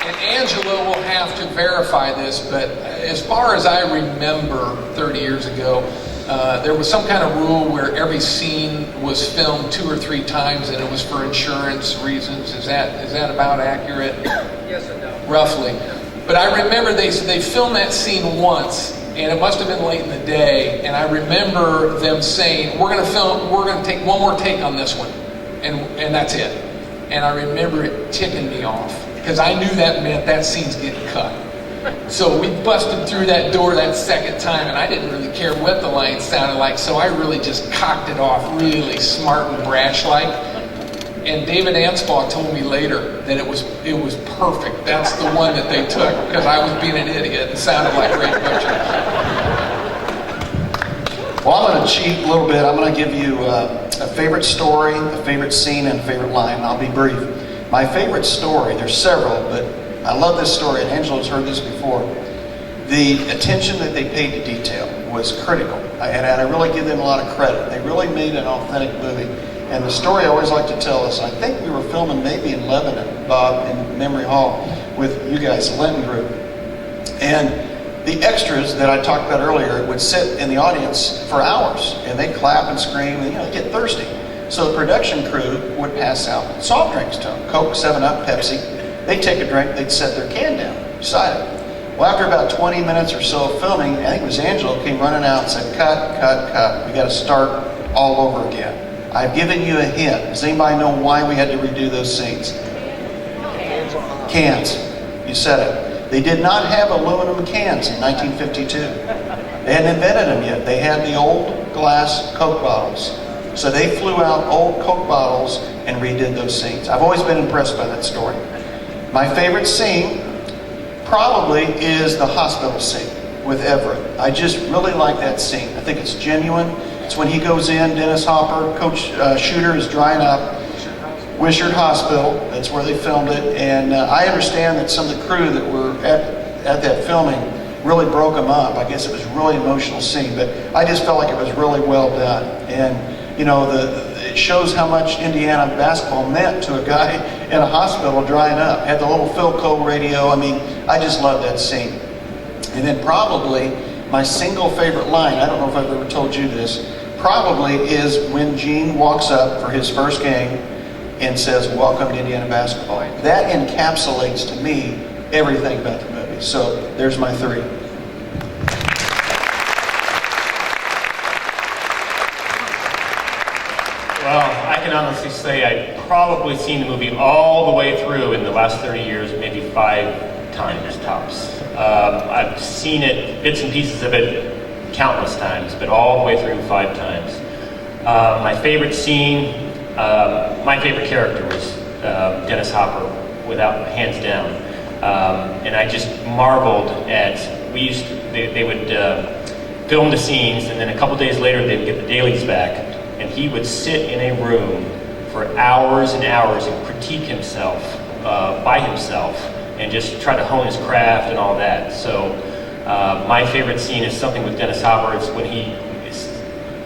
And Angelo will have to verify this, but as far as I remember 30 years ago, there was some kind of rule where every scene was filmed 2 or 3 times, and it was for insurance reasons. Is that about accurate? Yes and no. Roughly. But I remember they filmed that scene once, and it must have been late in the day, and I remember them saying, we're going to take one more take on this one, and that's it. And I remember it ticking me off, because I knew that meant that scene's getting cut. So we busted through that door that second time, and I didn't really care what the line sounded like, so I really just cocked it off really smart and brash-like. And David Anspaugh told me later that it was perfect. That's the one that they took, because I was being an idiot and sounded like Ray Butcher. Well, I'm going to cheat a little bit. I'm going to give you a favorite story, a favorite scene, and a favorite line. I'll be brief. My favorite story, there's several, but I love this story, and Angelo's heard this before. The attention that they paid to detail was critical, and I really give them a lot of credit. They really made an authentic movie. And the story I always like to tell is, I think we were filming maybe in Lebanon, Bob, in Memory Hall, with you guys, the Linton Group. And the extras that I talked about earlier would sit in the audience for hours, and they clap and scream, and get thirsty. So the production crew would pass out soft drinks to them, Coke, 7-Up, Pepsi. They'd take a drink, they'd set their can down beside it. Well, after about 20 minutes or so of filming, I think it was Angelo came running out and said, cut, cut, cut. We got to start all over again. I've given you a hint. Does anybody know why we had to redo those scenes? Cans. You said it. They did not have aluminum cans in 1952. They hadn't invented them yet. They had the old glass Coke bottles. So they flew out old Coke bottles and redid those scenes. I've always been impressed by that story. My favorite scene probably is the hospital scene with Everett. I just really like that scene. I think it's genuine. It's when he goes in, Dennis Hopper, Coach Shooter is drying up, Wishart Hospital, that's where they filmed it, and I understand that some of the crew that were at that filming really broke them up. I guess it was a really emotional scene, but I just felt like it was really well done. And it shows how much Indiana basketball meant to a guy in a hospital drying up. Had the little Philco radio. I mean, I just love that scene. And then probably my single favorite line, I don't know if I've ever told you this, probably is when Gene walks up for his first game and says, welcome to Indiana basketball. That encapsulates to me everything about the movie. So there's my 3. Well, I can honestly say I've probably seen the movie all the way through in the last 30 years, maybe 5 times tops. I've seen it, bits and pieces of it, countless times, but all the way through 5 times. My favorite scene, my favorite character was Dennis Hopper, without hands down. And I just marveled at, they would film the scenes, and then a couple days later they would get the dailies back, and he would sit in a room for hours and hours and critique himself by himself and just try to hone his craft and all that. So my favorite scene is something with Dennis Hopper. It's when he is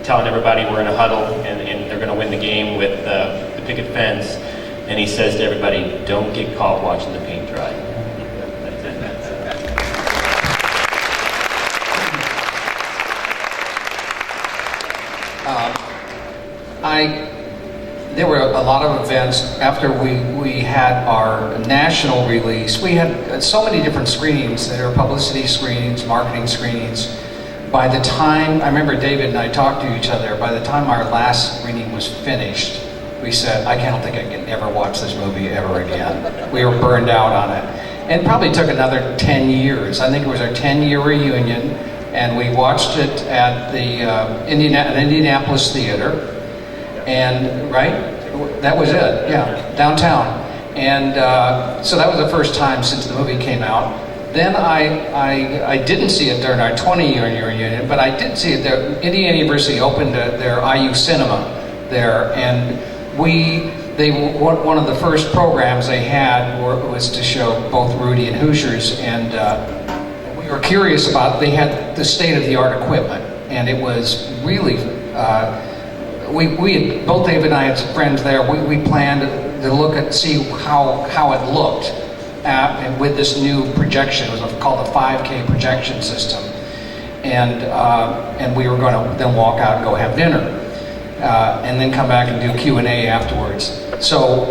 telling everybody we're in a huddle and they're going to win the game with the picket fence, and he says to everybody, "Don't get caught watching the paint dry." That's it. There were a lot of events after we had our national release. We had so many different screenings. There were publicity screenings, marketing screenings. By the time, I remember David and I talked to each other, by the time our last screening was finished, we said, I don't think I can ever watch this movie ever again. We were burned out on it. And it probably took another 10 years. I think it was our 10-year reunion, and we watched it at the Indianapolis Theater. And, right? That was it, yeah, downtown. And so that was the first time since the movie came out. Then I didn't see it during our 20-year reunion, but I did see it there. Indiana University opened their IU Cinema there, and one of the first programs they had was to show both Rudy and Hoosiers, and we were curious about, they had the state-of-the-art equipment, and it was really, we had, both David and I had some friends there. We planned to look at, see how it looked and with this new projection. It was called the 5K projection system, and we were going to then walk out and go have dinner, and then come back and do Q&A afterwards. So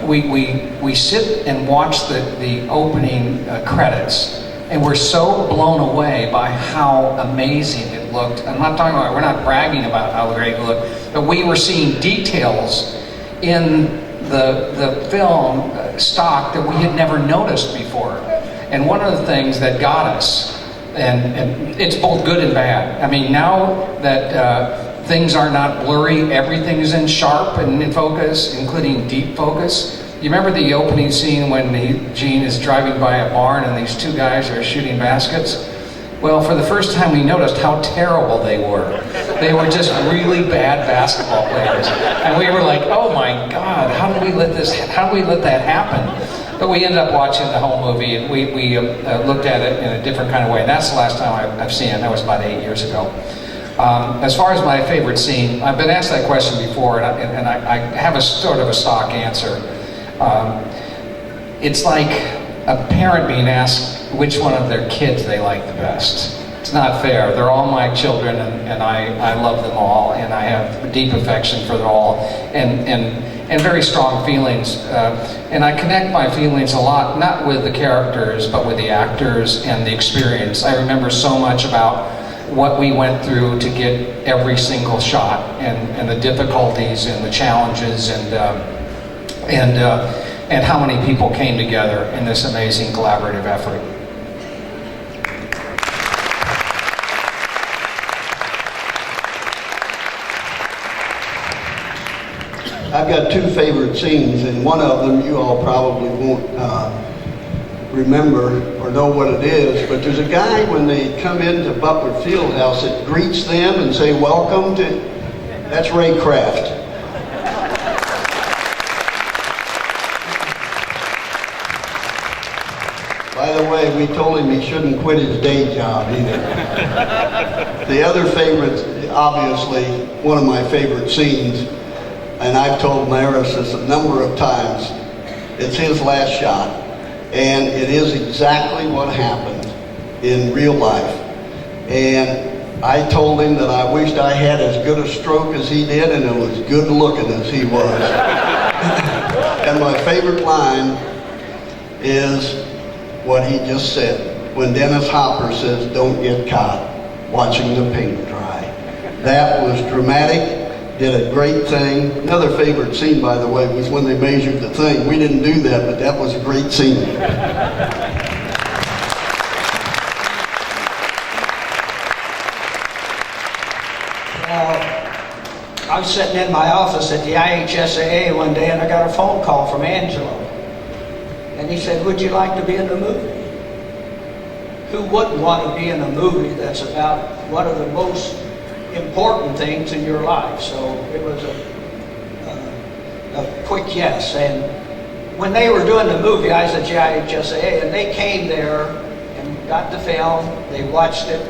we sit and watch the opening credits. And we're so blown away by how amazing it looked. I'm not talking about, we're not bragging about how great it looked, but we were seeing details in the film stock that we had never noticed before. And one of the things that got us, and it's both good and bad. I mean, now that things are not blurry, everything is in sharp and in focus, including deep focus. You remember the opening scene when Gene is driving by a barn and these two guys are shooting baskets? Well, for the first time we noticed how terrible they were. They were just really bad basketball players. And we were like, oh my God, how did we let that happen? But we ended up watching the whole movie, and we looked at it in a different kind of way. And that's the last time I've seen it. That was about 8 years ago. As far as my favorite scene, I've been asked that question before, and I have a sort of a stock answer. It's like a parent being asked which one of their kids they like the best. It's not fair. They're all my children, and I love them all, and I have a deep affection for them all, and very strong feelings. And I connect my feelings a lot, not with the characters, but with the actors and the experience. I remember so much about what we went through to get every single shot, and the difficulties and the challenges, and how many people came together in this amazing collaborative effort. I've got two favorite scenes, and one of them you all probably won't remember or know what it is, but there's a guy when they come into Butler Fieldhouse that greets them and say welcome to, that's Ray Kraft. By the way, we told him he shouldn't quit his day job either. The other favorite, obviously, one of my favorite scenes, and I've told Maris this a number of times, it's his last shot. And it is exactly what happened in real life. And I told him that I wished I had as good a stroke as he did and as good looking as he was. And my favorite line is what he just said. When Dennis Hopper says, don't get caught watching the paint dry. That was dramatic. Did a great thing. Another favorite scene, by the way, was when they measured the thing. We didn't do that, but that was a great scene. I was sitting in my office at the IHSAA one day, and I got a phone call from Angelo. And he said, would you like to be in the movie? Who wouldn't want to be in a movie that's about one of the most important things in your life? So it was a quick yes. And when they were doing the movie, I was at GIHSA, and they came there and got the film, they watched it,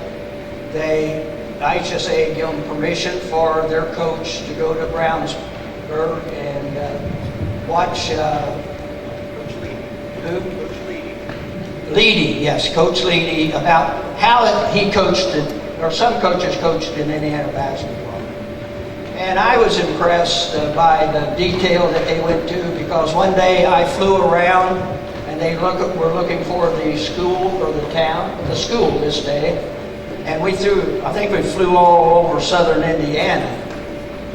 IHSA gave them permission for their coach to go to Brownsburg and watch Leedy, yes, Coach Leedy, about how he coached, or some coaches coached in Indiana basketball. And I was impressed by the detail that they went to, because one day I flew around and they were looking for the school or the school this day. And I think we flew all over southern Indiana.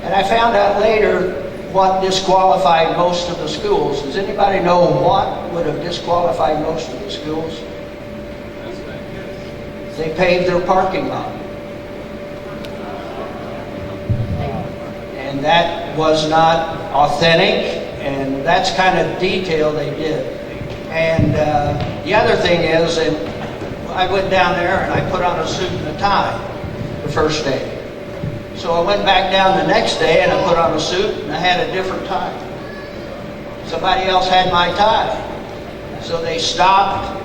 And I found out later what disqualified most of the schools. Does anybody know what would have disqualified most of the schools? They paved their parking lot. And that was not authentic, and that's kind of detail they did. And the other thing is that I went down there and I put on a suit and a tie the first day. So I went back down the next day and I put on a suit and I had a different tie. Somebody else had my tie. So they stopped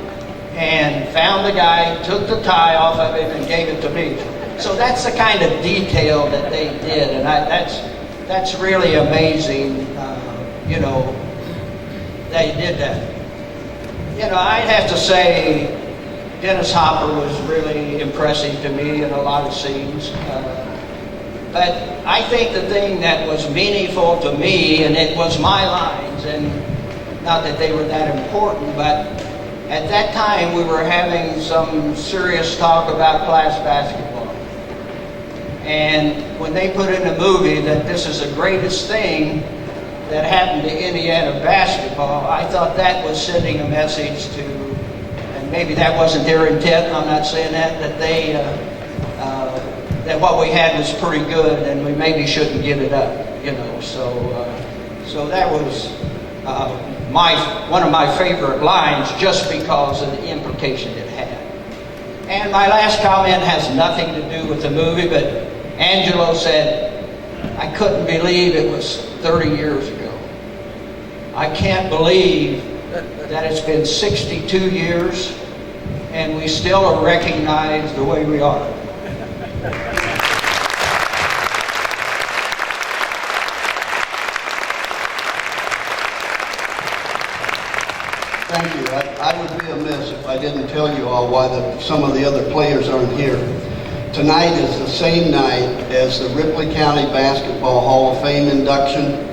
and found the guy, took the tie off of him and gave it to me. So that's the kind of detail that they did, and that's really amazing, they did that. I'd have to say Dennis Hopper was really impressive to me in a lot of scenes. But I think the thing that was meaningful to me, and it was my lines, and not that they were that important, but at that time we were having some serious talk about class basketball. And when they put in the movie that this is the greatest thing that happened to Indiana basketball, I thought that was sending a message to, and maybe that wasn't their intent, I'm not saying that that what we had was pretty good and we maybe shouldn't give it up, so that was one of my favorite lines, just because of the implication it had. And my last comment has nothing to do with the movie, but Angelo said, I couldn't believe it was 30 years ago. I can't believe that it's been 62 years and we still are recognized the way we are. Thank you. I would be amiss if I didn't tell you all why some of the other players aren't here. Tonight is the same night as the Ripley County Basketball Hall of Fame induction.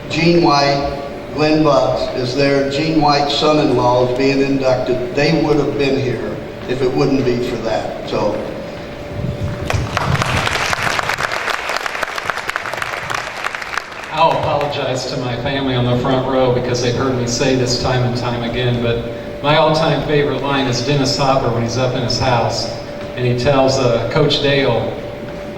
Gene White, Glenn Bucks is there. Gene White's son-in-law is being inducted. They would have been here if it wouldn't be for that. So. I'll apologize to my family on the front row because they've heard me say this time and time again, but my all-time favorite line is Dennis Hopper when he's up in his house and he tells Coach Dale,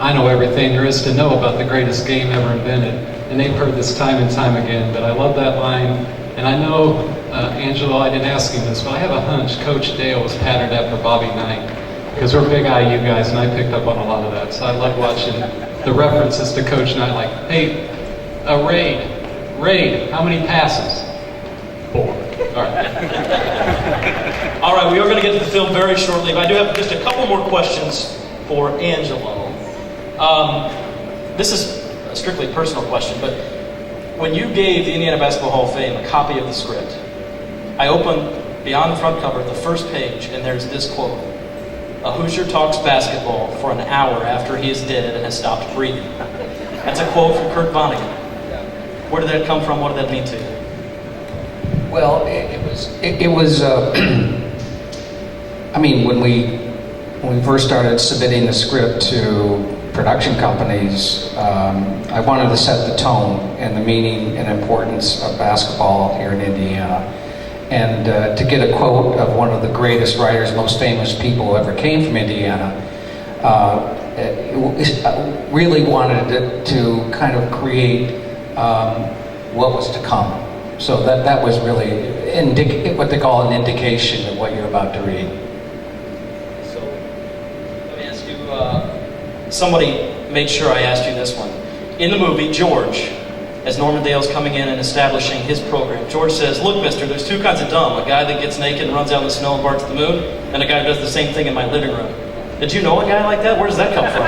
I know everything there is to know about the greatest game ever invented. And they've heard this time and time again, but I love that line. And I know, Angelo, I didn't ask him this, but I have a hunch Coach Dale was patterned after Bobby Knight, because we're big IU guys and I picked up on a lot of that. So I love watching the references to Coach Knight, like, hey, Rade, how many passes? 4. All right. All right, we are going to get to the film very shortly, but I do have just a couple more questions for Angelo. This is a strictly personal question, but when you gave the Indiana Basketball Hall of Fame a copy of the script, I opened beyond the front cover, the first page, and there's this quote: "A Hoosier talks basketball for an hour after he is dead and has stopped breathing." That's a quote from Kurt Vonnegut. Where did that come from? What did that mean to you? Well, it was. I mean, when we first started submitting the script to production companies, I wanted to set the tone and the meaning and importance of basketball here in Indiana, and to get a quote of one of the greatest writers, most famous people who ever came from Indiana. Really wanted to kind of create what was to come. So that was really what they call an indication of what you're about to read. So, let me ask you, somebody made sure I asked you this one. In the movie, George, as Norman Dale's coming in and establishing his program, George says, look, mister, there's two kinds of dumb. A guy that gets naked and runs out in the snow and barks to the moon, and a guy who does the same thing in my living room. Did you know a guy like that? Where does that come from?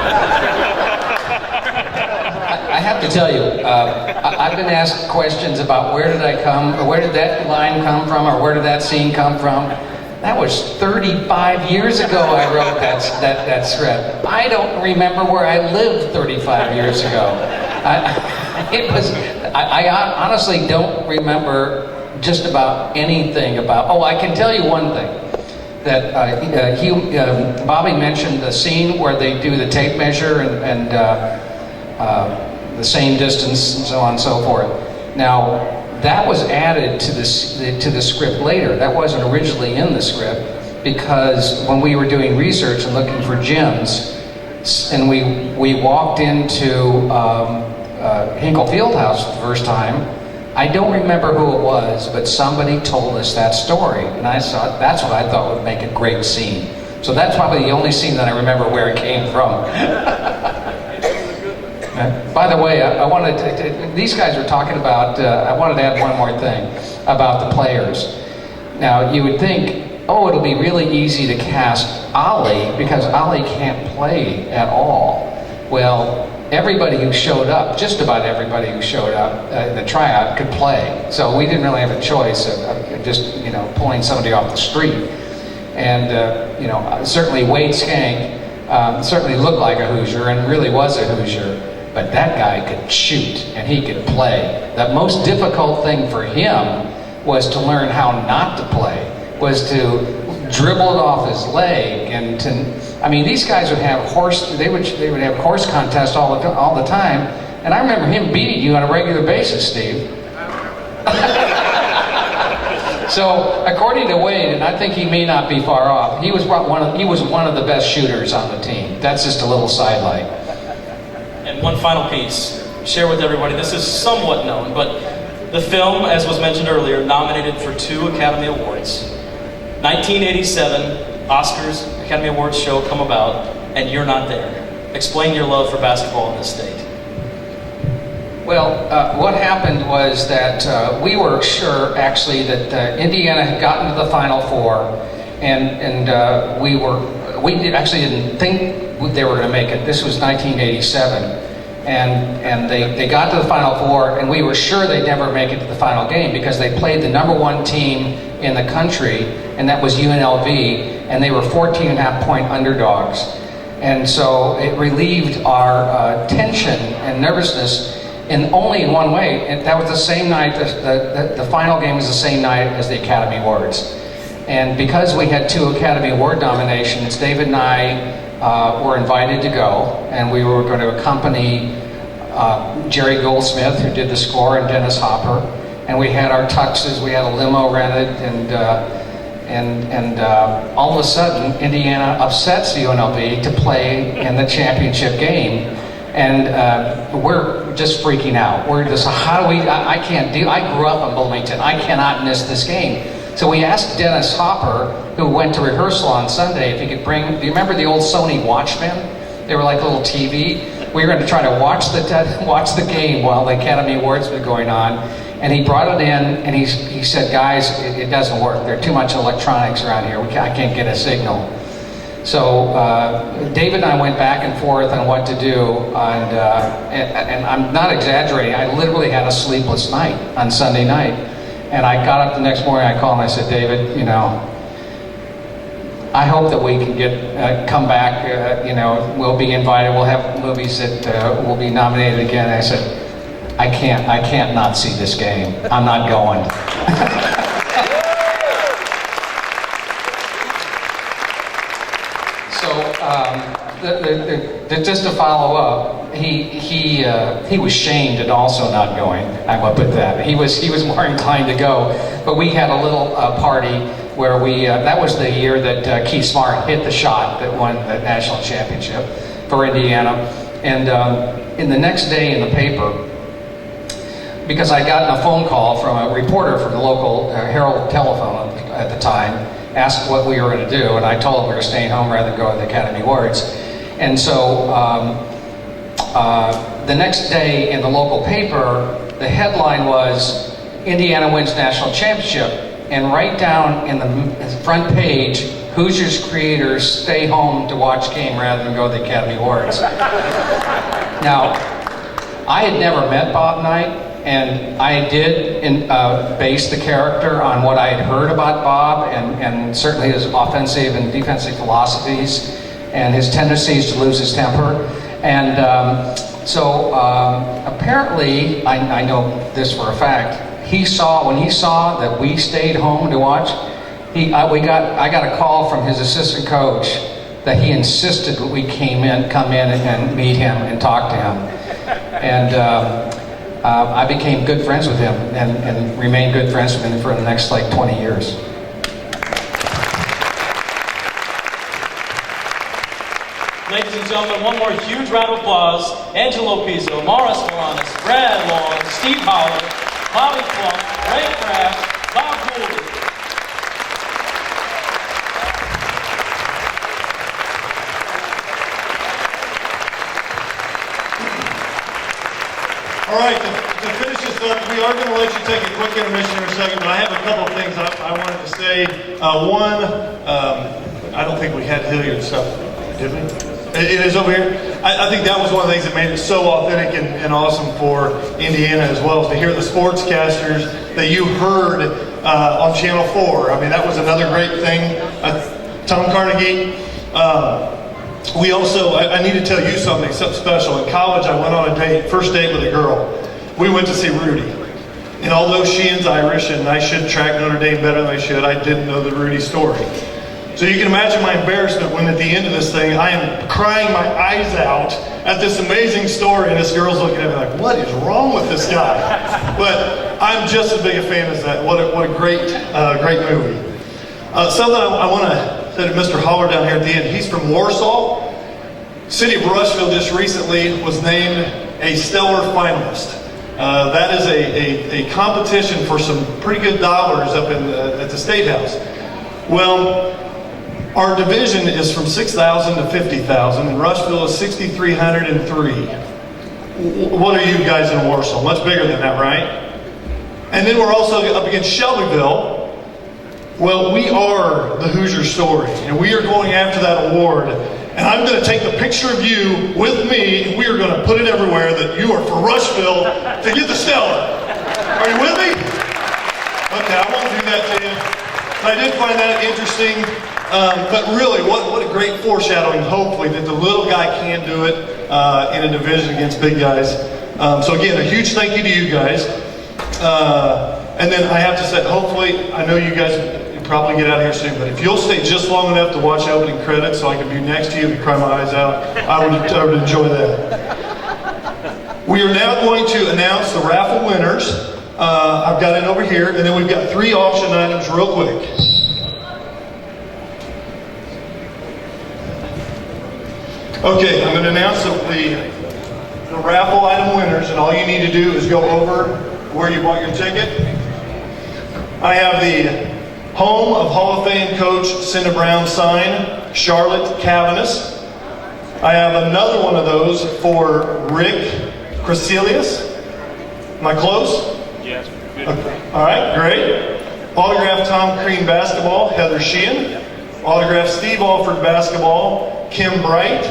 I have to tell you, I've been asked questions about where did that line come from, or where did that scene come from. That was 35 years ago I wrote that script. I don't remember where I lived 35 years ago. I honestly don't remember just about anything about, I can tell you one thing. That Bobby mentioned the scene where they do the tape measure and the same distance and so on and so forth. Now, that was added to the script later. That wasn't originally in the script because when we were doing research and looking for gems, and we walked into Hinkle Fieldhouse for the first time, I don't remember who it was, but somebody told us that story, and I thought that's what I thought would make a great scene. So that's probably the only scene that I remember where it came from. By the way, I wanted these guys were talking about, I wanted to add one more thing about the players. Now, you would think, it'll be really easy to cast Ollie because Ollie can't play at all. Well, everybody who showed up, just about everybody who showed up in the tryout could play. So we didn't really have a choice of just, pulling somebody off the street. And, certainly Wade Skank certainly looked like a Hoosier and really was a Hoosier. But that guy could shoot and he could play. The most difficult thing for him was to learn how not to play, was to dribble it off his leg and these guys would have they would have horse contests all the time, and I remember him beating you on a regular basis, Steve. So according to Wade, and I think he may not be far off, he was one of the best shooters on the team. That's just a little sidelight. And one final piece, share with everybody, this is somewhat known, but the film, as was mentioned earlier, nominated for 2 Academy Awards. 1987, Oscars, Academy Awards show come about, and you're not there. Explain your love for basketball in this state. Well, what happened was that we were sure, actually, that Indiana had gotten to the Final Four, and we actually didn't think they were going to make it. This was 1987, and they got to the Final Four, and we were sure they'd never make it to the final game because they played the #1 team in the country, and that was UNLV, and they were 14.5-point underdogs. And so it relieved our tension and nervousness in one way, and that was the same night, the final game was the same night as the Academy Awards. And because we had 2 Academy Award nominations, David and I were invited to go, and we were going to accompany Jerry Goldsmith, who did the score, and Dennis Hopper. And we had our tuxes, we had a limo rented, and all of a sudden, Indiana upsets UNLV to play in the championship game. And we're just freaking out. We're just, I grew up in Bloomington, I cannot miss this game. So we asked Dennis Hopper, who went to rehearsal on Sunday, if he could bring, do you remember the old Sony Watchmen? They were like a little TV. We were going to try to watch the game while the Academy Awards were going on. And he brought it in, and he said, guys, it doesn't work. There's too much electronics around here. I can't get a signal. So David and I went back and forth on what to do, and I'm not exaggerating. I literally had a sleepless night on Sunday night. And I got up the next morning, I called him, I said, David, I hope that we can come back, we'll be invited, we'll have movies that will be nominated again. I said, I can't not see this game. I'm not going. Just to follow up, he was shamed at also not going. I will put that. He was more inclined to go, but we had a little party where that was the year that Keith Smart hit the shot that won the national championship for Indiana. And in the next day in the paper, because I'd gotten a phone call from a reporter from the local Herald telephone at the time, asked what we were going to do, and I told them we were staying home rather than go to the Academy Awards. And so the next day in the local paper, the headline was, Indiana wins national championship, and right down in the front page, Hoosiers creators stay home to watch game rather than go to the Academy Awards. Now, I had never met Bob Knight, and I did base the character on what I had heard about Bob, and certainly his offensive and defensive philosophies, and his tendencies to lose his temper. And so apparently, I know this for a fact, when he saw that we stayed home to watch, I got a call from his assistant coach that he insisted that we come in and meet him and talk to him. And I became good friends with him and remained good friends with him for the next like 20 years. Ladies and gentlemen, one more huge round of applause. Angelo Pizzo, Morris Valainis, Brad Long, Steve Holler, Bobby Plum, Ray Kraft, Bob Gould. All right, to finish this up, we are going to let you take a quick intermission in a second, but I have a couple of things I wanted to say. One, I don't think we had Hilliard stuff, did we? It is over here. I think that was one of the things that made it so authentic and awesome for Indiana as well, is to hear the sportscasters that you heard on Channel 4. I mean, that was another great thing. Tom Carnegie. We also, I need to tell you something special. In college, I went on a first date with a girl. We went to see Rudy. And although Sheehan's Irish and I should track Notre Dame better than I should, I didn't know the Rudy story. So you can imagine my embarrassment when at the end of this thing, I am crying my eyes out at this amazing story, and this girl's looking at me like, what is wrong with this guy? But I'm just as big a fan as that. What a great movie. Something I want to say to Mr. Holler down here at the end. He's from Warsaw. City of Rushville just recently was named a stellar finalist. That is a competition for some pretty good dollars up at the State House. Well, our division is from 6,000 to 50,000, and Rushville is 6,303. What are you guys in Warsaw? Much bigger than that, right? And then we're also up against Shelbyville. Well, we are the Hoosier story, and we are going after that award. And I'm going to take the picture of you with me, and we are going to put it everywhere that you are for Rushville to get the stellar. Are you with me? Okay, I won't do that to you. I did find that interesting. But really, what a great foreshadowing, hopefully, that the little guy can do it in a division against big guys. So again, a huge thank you to you guys. And then I have to say, hopefully, I know you guys probably get out of here soon, but if you'll stay just long enough to watch opening credits so I can be next to you and cry my eyes out, I would enjoy that. We are now going to announce the raffle winners. I've got it over here, and then we've got 3 auction items real quick. Okay, I'm going to announce the raffle item winners, and all you need to do is go over where you bought your ticket. I have the Home of Hall of Fame coach Cinda Brown sign, Charlotte Cavanis. I have another one of those for Rick Crescelius. Am I close? Yes. Okay. All right, great. Autographed Tom Crean basketball, Heather Sheehan. Autographed Steve Alford basketball, Kim Bright.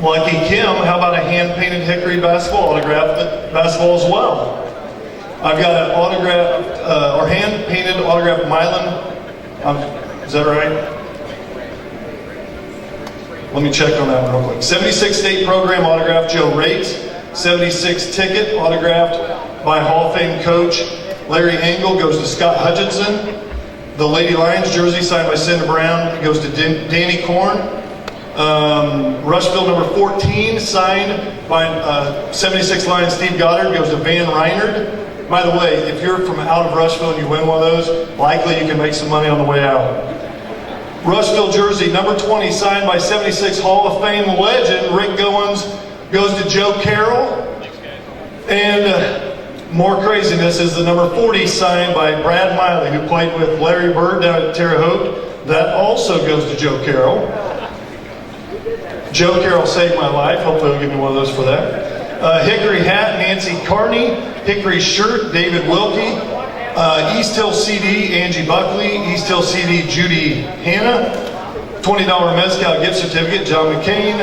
Lucky Kim, how about a hand-painted Hickory basketball basketball as well? I've got an autographed, or hand-painted autographed Milan. Is that right? Let me check on that one real quick. 76 state program autographed Joe Rade. 76 ticket autographed by Hall of Fame coach Larry Engel goes to Scott Hutchinson. The Lady Lions jersey signed by Cinda Brown goes to Danny Korn. Rushville number 14 signed by 76 Lions Steve Goddard goes to Van Reinard. By the way, if you're from out of Rushville and you win one of those, likely you can make some money on the way out. Rushville jersey number 20 signed by 76 Hall of Fame legend Rick Goins goes to Joe Carroll. And more craziness is the number 40 signed by Brad Miley, who played with Larry Bird down at Terre Haute. That also goes to Joe Carroll. Joe Carroll saved my life. Hopefully he'll give me one of those for that. Hickory hat, Nancy Carney. Hickory shirt, David Wilkie. East Hill CD, Angie Buckley. East Hill CD, Judy Hanna. $20 Mezcal gift certificate, John McCain.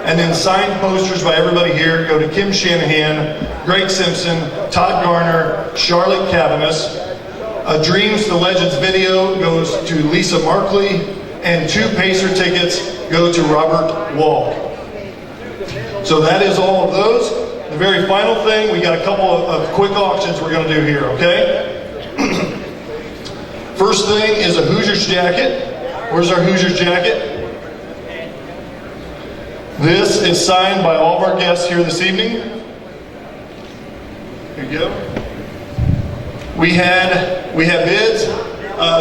And then signed posters by everybody here go to Kim Shanahan, Greg Simpson, Todd Garner, Charlotte Cavanis. Dreams to Legends video goes to Lisa Markley. And 2 Pacer tickets go to Robert Wall. So that is all of those. The very final thing, we got a couple of quick auctions we're going to do here, okay? First thing is a Hoosiers jacket. Where's our Hoosiers jacket? This is signed by all of our guests here this evening. Here you go. We had bids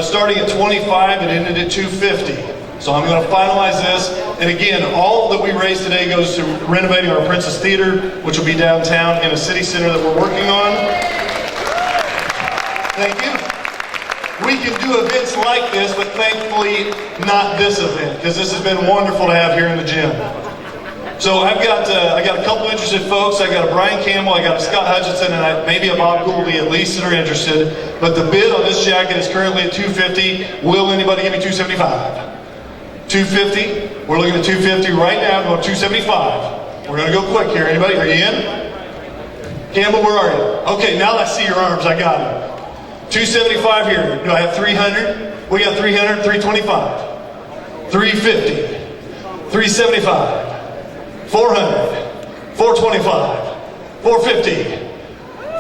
starting at 25 and ended at 250. So I'm going to finalize this. And again, all that we raised today goes to renovating our Princess Theater, which will be downtown in a city center that we're working on. Thank you. We can do events like this, but thankfully not this event, because this has been wonderful to have here in the gym. So I got a couple interested folks. I got a Brian Campbell, I got a Scott Hutchinson, and maybe a Bob Gouldy at least that are interested. But the bid on this jacket is currently at $250. Will anybody give me $275? $250. We're looking at $250 right now. Going $275. We're going to go quick here. Anybody? Are you in? Campbell, where are you? Okay, now that I see your arms, I got it. $275 here. Do I have 300? We got 300, 325, 350, 375, 400, 425, 450,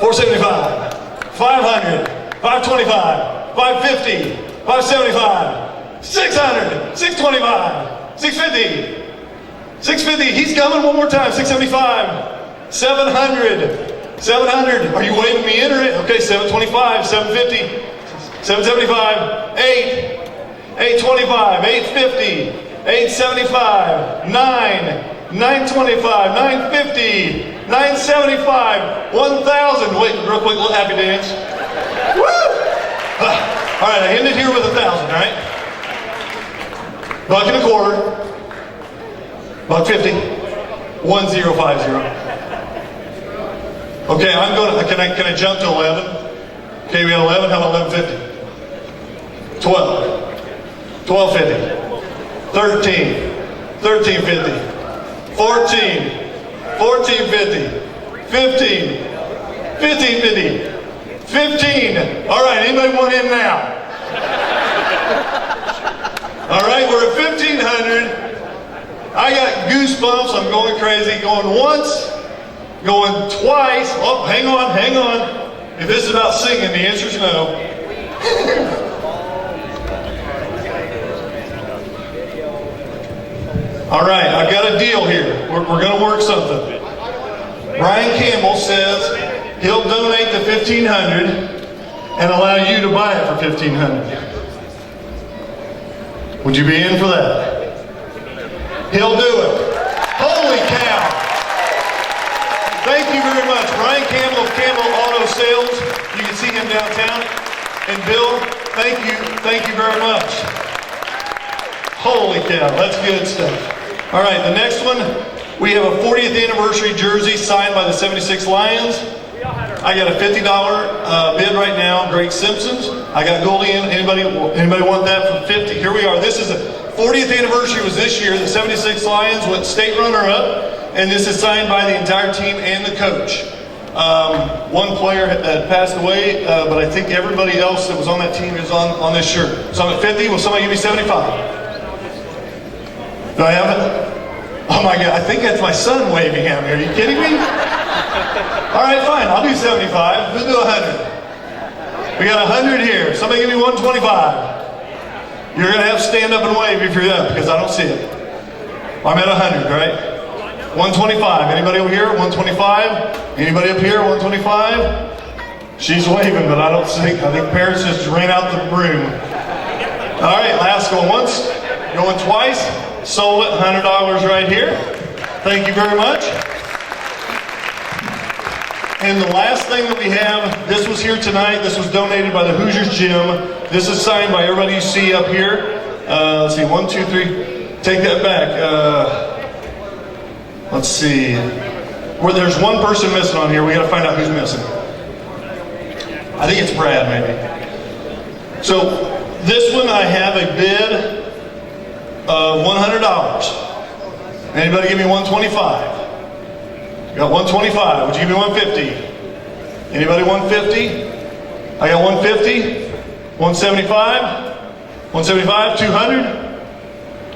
475, 500, 525, 550, 575, 600, 625, 650, 650. He's coming one more time. 675, 700. 700. Are you waving me in or it? Okay, 725, 750, 775, 825, 850, 875, 925, 950, 975, 1,000. Wait, real quick, little happy dance. Woo! All right, I ended here with 1,000, all right? $1.25, $1.50, 1050. Okay, I'm going to, can I jump to 11? Okay, we got 11, how about 1150? 12, 1250, 13, 1350, 14, 1450, 15, 1550, 15. All right, anybody want in now? All right, we're at 1,500. I got goosebumps, I'm going crazy, going once, going twice. Oh, hang on. If this is about singing, the answer is no. All right, I've got a deal here. We're going to work something. Brian Campbell says he'll donate the $1,500 and allow you to buy it for $1,500. Would you be in for that? He'll do it. Holy cow! Thank you very much. Brian Campbell of Campbell Auto Sales. You can see him downtown. And Bill, thank you very much. Holy cow, that's good stuff. All right, the next one, we have a 40th anniversary jersey signed by the 76 Lions. I got a $50 bid right now, Greg Simpson's. I got Goldie in. Anybody want that for 50? Here we are. This is the 40th anniversary was this year. The 76 Lions went state runner-up. And this is signed by the entire team and the coach. One player had passed away, but I think everybody else that was on that team is on this shirt. So I'm at 50. Will somebody give me 75? Do I have it? Oh my God, I think that's my son waving at me. Are you kidding me? All right, fine. I'll do 75. We'll do 100. We got 100 here. Somebody give me 125. You're going to have to stand up and wave if you're up because I don't see it. I'm at 100, right? 125. Anybody over here? 125. Anybody up here? 125. She's waving, but I don't think. I think Paris just ran out the room. All right, last going once, going twice. Sold it, $100 right here. Thank you very much. And the last thing that we have, this was here tonight. This was donated by the Hoosiers gym. This is signed by everybody you see up here. Let's see, 1, 2, 3. Take that back. Let's see. Where there's one person missing on here. We got to find out who's missing. I think it's Brad, maybe. So this one I have a bid of $100. Anybody give me 125? Got 125. Would you give me 150? Anybody 150? I got 150. 175. 175. 200.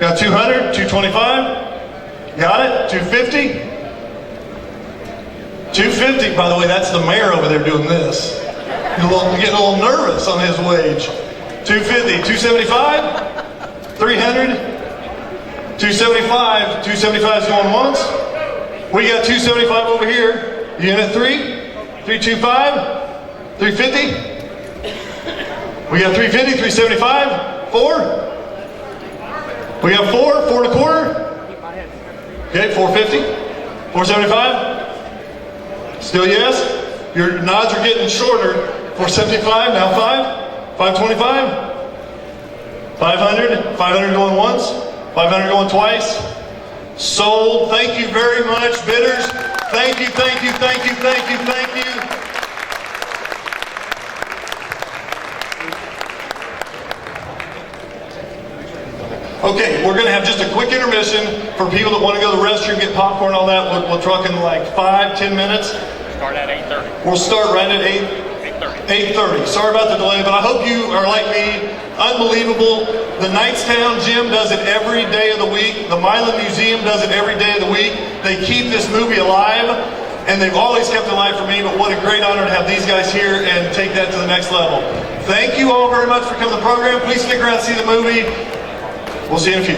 Got 200. 225. Got it. 250. 250. By the way, that's the mayor over there doing this. Getting a little nervous on his wage. 250. 275. 300. 275. 275 is going once. We got 275 over here. Unit 3, 325, 350. We got 350, 375, 4. We got 4, 4 and a quarter. Okay, 450, 475. Still yes? Your nods are getting shorter. 475, now 5, 525, 500, 500 going once, 500 going twice. Sold. Thank you very much, bidders. Thank you, thank you, thank you, thank you, thank you. Okay, we're going to have just a quick intermission for people that want to go to the restroom, get popcorn, all that. We'll truck in like 5-10 minutes. Start at 8:30. We'll start right at 8:30. Sorry about the delay, but I hope you are like me. Unbelievable. The Knightstown Gym does it every day of the week. The Milan Museum does it every day of the week. They keep this movie alive, and they've always kept it alive for me, but what a great honor to have these guys here and take that to the next level. Thank you all very much for coming to the program. Please stick around and see the movie. We'll see you in a few.